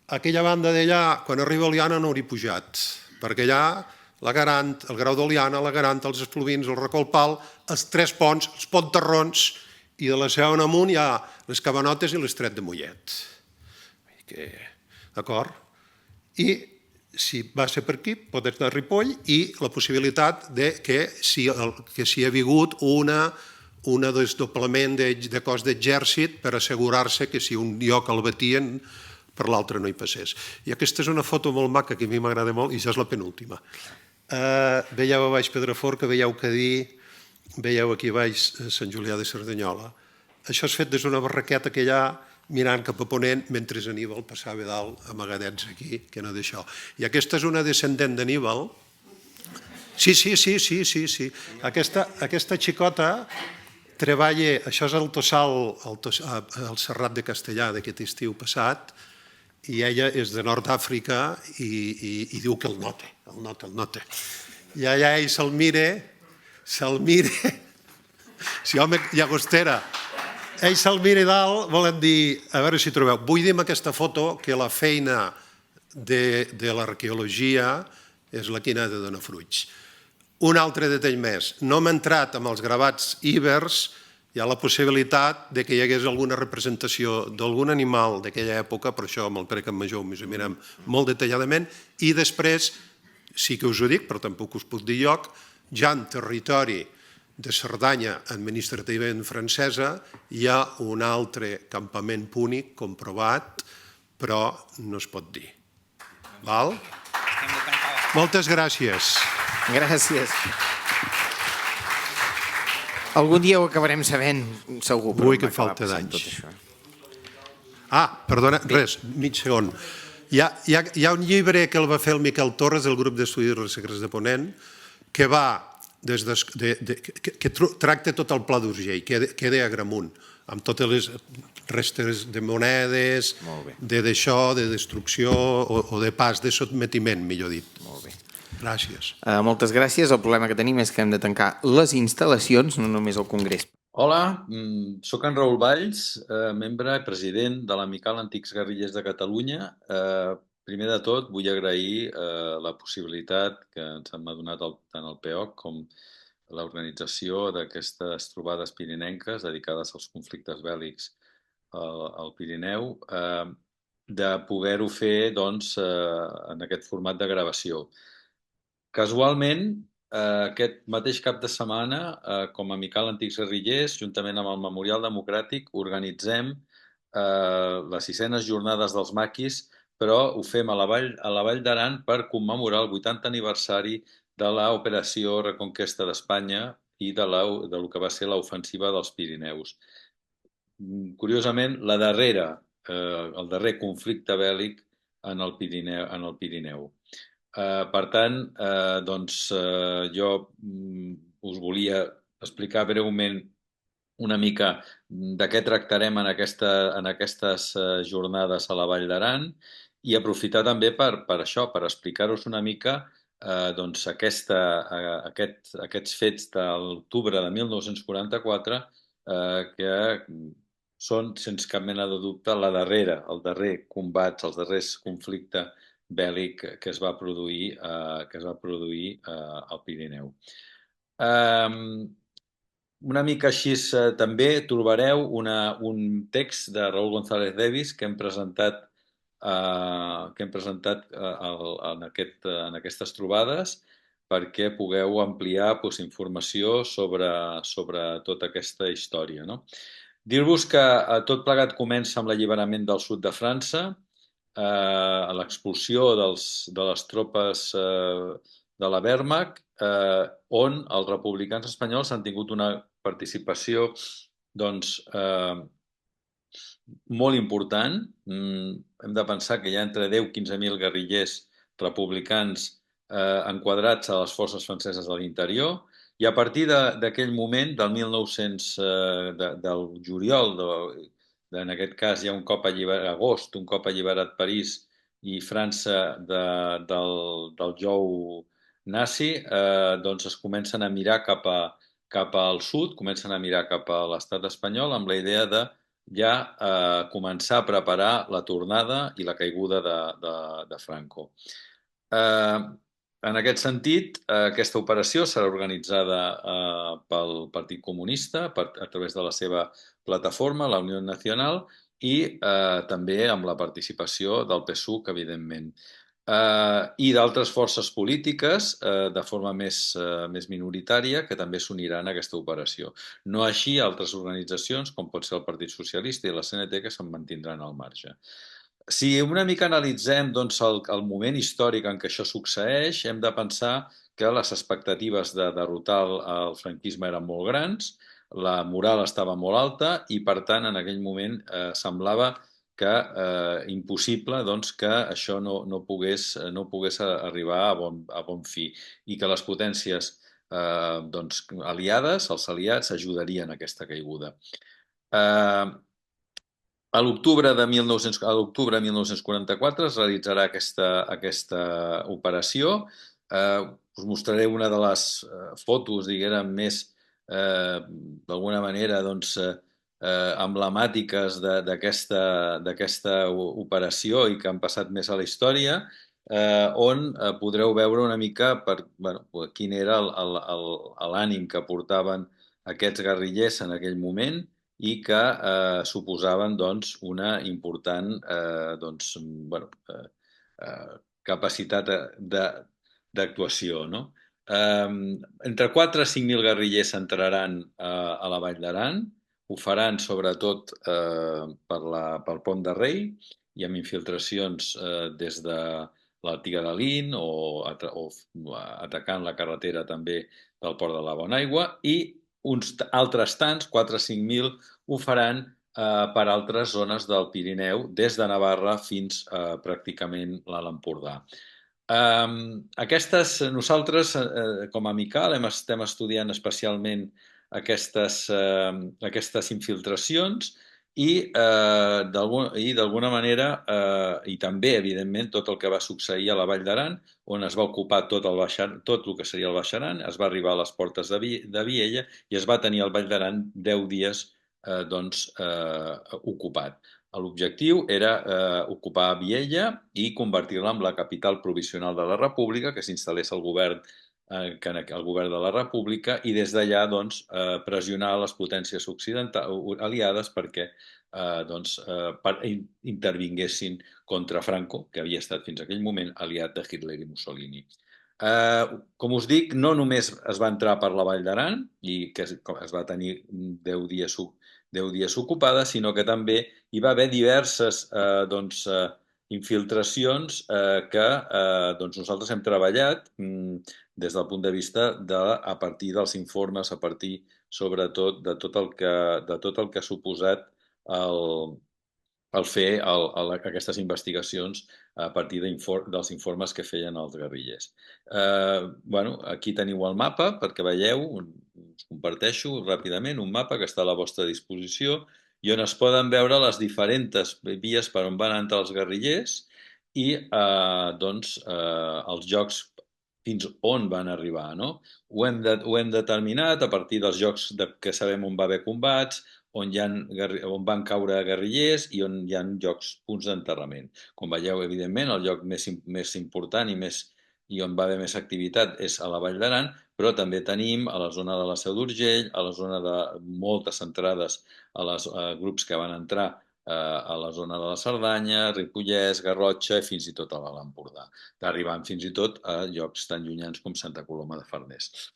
aquella banda d'allà, quan arriba a Oliana, no hauria pujat, perquè allà la Garant, el Grau d'Oliana, la Garant, els Esplovins, el Recolpal, els Tres Ponts, els Pontarrons, i de la Seu en amunt hi ha les Cabanotes i l'Estret de Mollet. D'acord? I si va ser per aquí, pot estar a Ripoll, i la possibilitat que s'hi ha hagut un desdoblament de cos d'exèrcit per assegurar-se que si un lloc el batien, per l'altre no hi passés. I aquesta és una foto molt maca que a mi m'agrada molt i ja és la penúltima. Veieu a baix Pedraforca, veieu Cadí, veieu aquí baix Sant Julià de Cerdanyola. Això és fet des d'una barraqueta que hi ha mirant cap a Ponent mentre Aníbal passava dalt amagadets aquí, que no d'això. I aquesta és una descendent d'Aníbal. Sí. Aquesta xicota treballa, això és el Tossal, el Serrat de Castellà d'aquest estiu passat, i ella és de Nord d'Àfrica i diu que el nota. I allà ell se'l mira, si home llagostera, ell se'l mira dalt, volen dir, a veure si trobeu, vull dir amb aquesta foto que la feina de l'arqueologia és la que ha de donar fruits. Un altre detall més, no hem entrat amb els gravats ibers, hi ha la possibilitat que hi hagués alguna representació d'algun animal d'aquella època, per això amb el Pere Campmajor ho mirem molt detalladament, i després, sí que us ho dic, però tampoc us puc dir lloc, ja en territori de Cerdanya administrativament francesa, hi ha un altre campament púnic comprovat, però no es pot dir. Val? Moltes gràcies. Gràcies. Algun dia ho acabarem sabent, segur. Vull que falta d'anys. Perdona, res, mig segon. Hi ha un llibre que el va fer el Miquel Torres, del grup d'estudis dels secrets de Ponent, que que tracta tot el Pla d'Urgell, que de Agramunt, amb totes les restes de monedes, d'això, de destrucció o de pas, de sotmetiment, millor dit. Molt bé. Gràcies. Moltes gràcies. El problema que tenim és que hem de tancar les instal·lacions, no només el Congrés. Hola, sóc en Raül Valls, membre i president de l'Amical Antics Guerrillers de Catalunya. Primer de tot, vull agrair la possibilitat que ens han donat tant el PEOC com l'organització d'aquestes trobades pirinenques dedicades als conflictes bèl·lics al Pirineu, de poder-ho fer en aquest format de gravació. Casualment, aquest mateix cap de setmana, com a Amical Antics Guerrillers, juntament amb el Memorial Democràtic, organitzem les 6enes jornades dels maquis, però ho fem a la Vall d'Aran per commemorar el 80 aniversari de l'Operació Reconquesta d'Espanya i del que va ser l'ofensiva dels Pirineus. Curiosament, el darrer conflicte bèl·lic en el Pirineu. Per tant, jo us volia explicar breument una mica de què tractarem en aquestes jornades a la Vall d'Aran i aprofitar també per això, per explicar-vos una mica aquests fets de l'octubre de 1944 que són, sense cap mena de dubte, el darrer combat, els darrers conflictes bèl·lic que es va produir al Pirineu. Una mica així també trobareu un text de Raúl González Davis que hem presentat en aquestes trobades perquè pugueu ampliar informació sobre tota aquesta història. Dir-vos que tot plegat comença amb l'alliberament del sud de França, l'expulsió de les tropes de la Wehrmacht, on els republicans espanyols han tingut una participació molt important. Hem de pensar que hi ha entre 10 i 15.000 guerrillers republicans enquadrats a les forces franceses de l'interior, i a partir d'aquell moment, del juliol, en aquest cas hi ha un cop alliberat París i França del jou nazi, es comencen a mirar cap al sud, comencen a mirar cap a l'estat espanyol amb la idea de ja començar a preparar la tornada i la caiguda de Franco. En aquest sentit, aquesta operació serà organitzada pel Partit Comunista a través de la seva plataforma, la Unió Nacional, i també amb la participació del PSUC, evidentment, i d'altres forces polítiques de forma més minoritària que també s'uniran a aquesta operació. No així altres organitzacions, com pot ser el Partit Socialista i la CNT, que se'n mantindran al marge. Si una mica analitzem el moment històric en què això succeeix, hem de pensar que les expectatives de derrotar el franquisme eren molt grans, la moral estava molt alta i, per tant, en aquell moment semblava que impossible que això no pogués arribar a bon fi i que les potències aliades, els aliats, ajudarien a aquesta caiguda. A l'octubre de 1944 es realitzarà aquesta operació. Us mostraré una de les fotos, diguem, més, d'alguna manera, emblemàtiques d'aquesta operació i que han passat més a la història, on podreu veure una mica quin era l'ànim que portaven aquests guerrillers en aquell moment i que suposaven una important capacitat d'actuació. Entre 4 i 5.000 guerrillers s'entraran a la Vall d'Aran, ho faran sobretot pel Pont de Rei i amb infiltracions des de l'Antiga de Lin o atacant la carretera també del Port de la Bonaigua, i uns altres tants, 4 o 5.000, ho faran per altres zones del Pirineu, des de Navarra fins pràcticament a l'Empordà. Nosaltres, com a Mical, estem estudiant especialment aquestes infiltracions i d'alguna manera, i també, evidentment, tot el que va succeir a la Vall d'Aran, on es va ocupar tot el que seria el Baix Aran, es va arribar a les portes de Viella i es va tenir el Vall d'Aran 10 dies ocupat. L'objectiu era ocupar Viella i convertir-la en la capital provisional de la República, que s'instal·lés el govern de la República, i des d'allà pressionar les potències aliades perquè intervinguessin contra Franco, que havia estat fins a aquell moment aliat de Hitler i Mussolini. Com us dic, no només es va entrar per la Vall d'Aran i que es va tenir 10 dies ocupada, sinó que també hi va haver diverses infiltracions que nosaltres hem treballat des del punt de vista a partir dels informes, a partir sobretot de tot el que ha suposat el fer aquestes investigacions a partir dels informes que feien els guerrillers. Aquí teniu el mapa perquè veieu, us comparteixo ràpidament un mapa que està a la vostra disposició i on es poden veure les diferents vies per on van entrar els guerrillers i els llocs fins on van arribar. Ho hem determinat a partir dels llocs que sabem on va haver combats, on van caure guerrillers i on hi ha punts d'enterrament. Com veieu, evidentment, el lloc més important i on va haver més activitat és a la Vall d'Aran, però també tenim a la zona de la Seu d'Urgell, a la zona de moltes entrades als grups que van entrar a la zona de la Cerdanya, Ripollès, Garrotxa i fins i tot a l'Empordà, arribant fins i tot a llocs tan llunyans com Santa Coloma de Farners.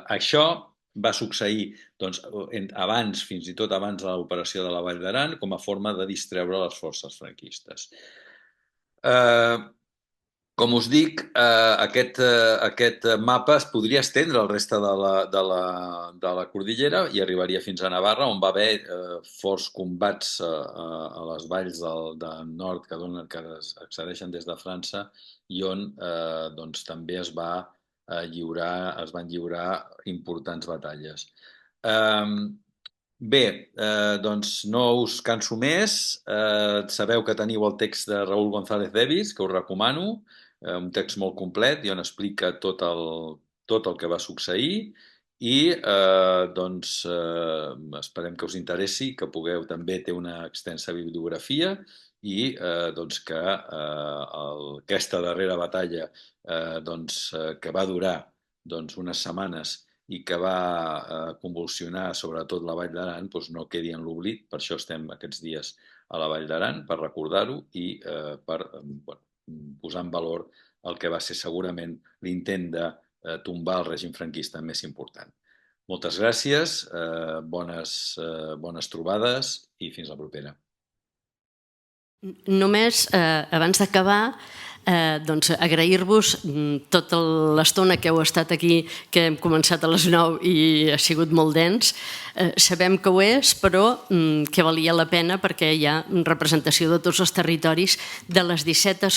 Això va succeir fins i tot abans de l'operació de la Vall d'Aran com a forma de distreure les forces franquistes. Com us dic, aquest mapa es podria estendre al reste de la cordillera i arribaria fins a Navarra, on va haver forts combats a les valls del nord que accedeixen des de França i on també es van lliurar importants batalles. Bé, doncs no us canso més. Sabeu que teniu el text de Raúl González Devis, que us recomano, un text molt complet i on explica tot el que va succeir i esperem que us interessi, que pugueu, també té una extensa bibliografia i que aquesta darrera batalla que va durar unes setmanes i que va convulsionar sobretot la Vall d'Aran no quedi en l'oblit. Per això estem aquests dies a la Vall d'Aran, per recordar-ho i per posar en valor el que va ser segurament l'intent de tombar el règim franquista més important. Moltes gràcies, bones trobades i fins la propera. Només, abans d'acabar, agrair-vos tota l'estona que heu estat aquí, que hem començat a les 9 i ha sigut molt dens. Sabem que ho és, però que valia la pena perquè hi ha representació de tots els territoris de les 17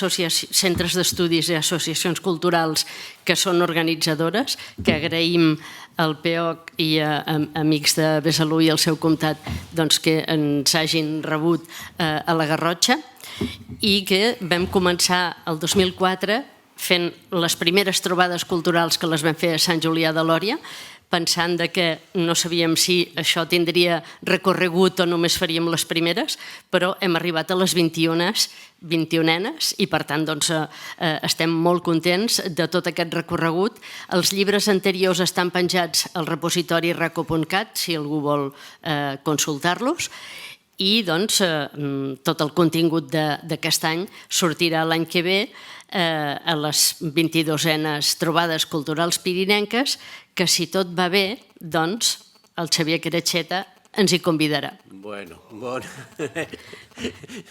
centres d'estudis i associacions culturals que són organitzadores, que agraïm al PEOC i a amics de Besalú i el seu comtat que ens hagin rebut a la Garrotxa, i que vam començar el 2004 fent les primeres trobades culturals que les vam fer a Sant Julià de Lòria, pensant que no sabíem si això tindria recorregut o només faríem les primeres, però hem arribat a les 21enes i per tant estem molt contents de tot aquest recorregut. Els llibres anteriors estan penjats al repositori raco.cat si algú vol consultar-los. i doncs, tot el contingut d'aquest any sortirà l'any que ve a les 22enes trobades culturals pirinenques, que si tot va bé, doncs el Xavier Quereixeta ens hi convidarà. Bueno,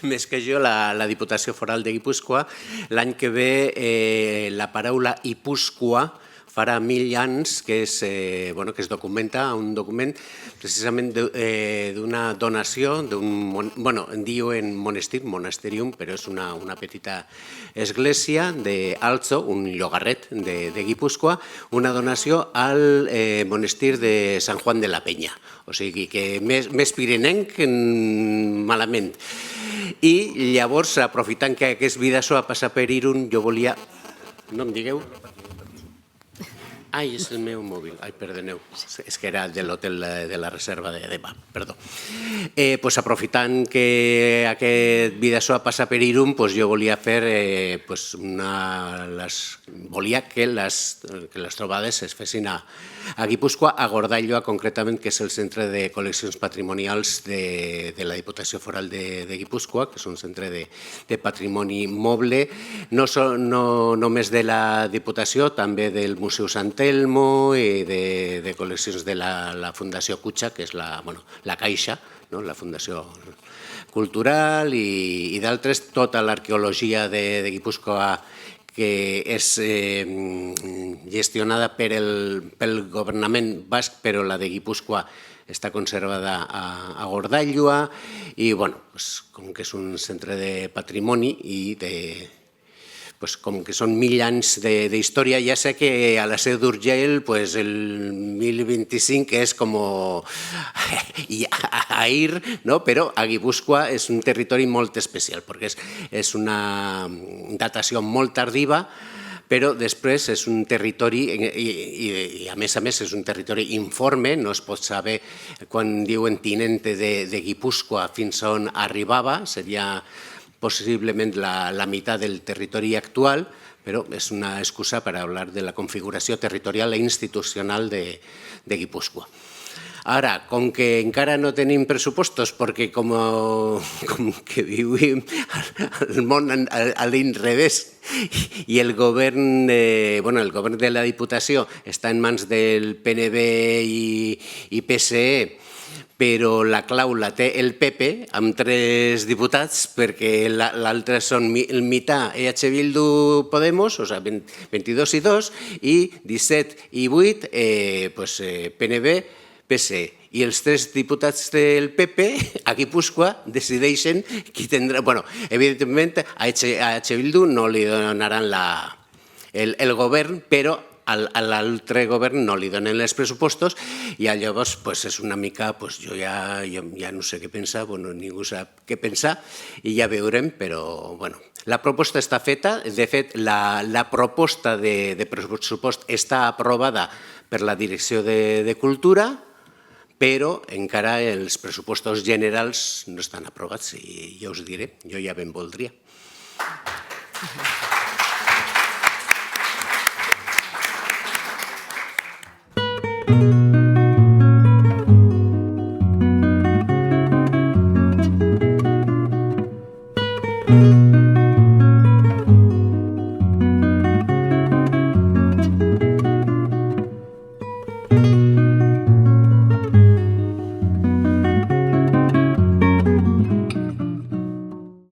més que jo, la Diputació Foral de Guipúscoa, l'any que ve la paraula Ipúscoa farà 1000 anys que es documenta un document precisament d'una donació, en diuen monestir, monasterium, però és una petita església d'Alzo, un llogarret de Guipúscoa, una donació al monestir de Sant Juan de la Peña. O sigui que més pirinenc malament. I llavors, aprofitant que aquest Bidasoa passa per Irun, jo volia... No em digueu? Ai, és el meu mòbil. Ai, perdoneu. És que era de l'hotel de la reserva de demà. Perdó. Aprofitant que aquest Bidasoa passa per Irun, jo volia fer... Volia que les trobades es fessin a Guipúscoa, a Gordailoa concretament, que és el centre de col·leccions patrimonials de la Diputació Foral de Guipúscoa, que és un centre de patrimoni moble, no només de la Diputació, també del Museu Sant Elmo i de col·leccions de la Fundació Cutxa, que és la Caixa, la Fundació Cultural, i d'altres, tota l'arqueologia de Guipúscoa que és gestionada pel governament basc, però la de Guipúscoa està conservada a Gordailoa, i com que és un centre de patrimoni i com que són 1000 anys d'història, ja sé que a la Seu d'Urgell el 1025 és com ahir, però a Guipúscoa és un territori molt especial, perquè és una datació molt tardiva, però després és un territori, i a més és un territori informe, no es pot saber quan diuen tinente de Guipúscoa fins on arribava, seria posiblement la meitat del territori actual, però és una excusa per parlar de la configuració territorial i institucional de Guipúscoa. Ara, com que encara no tenim pressupostos, perquè com que vivim al món a l'inrevés i el govern de la Diputació està en mans del PNB i PSE, però la clau la té el PP amb 3 diputats, perquè l'altre són el mità EH Bildu Podemos, o sigui 22 i 2, i 17 i 8 PNB, PSE. I els 3 diputats del PP a Guipúscoa decideixen qui tindrà... Evidentment, a EH Bildu no li donaran el govern, però a l'altre govern no li donen els pressupostos, i llavors és una mica, jo ja no sé què pensar, ningú sap què pensar, i ja veurem, però la proposta està feta. De fet, la proposta de pressupost està aprovada per la Direcció de Cultura, però encara els pressupostos generals no estan aprovats, i ja us diré, jo ja ben voldria. Thank you.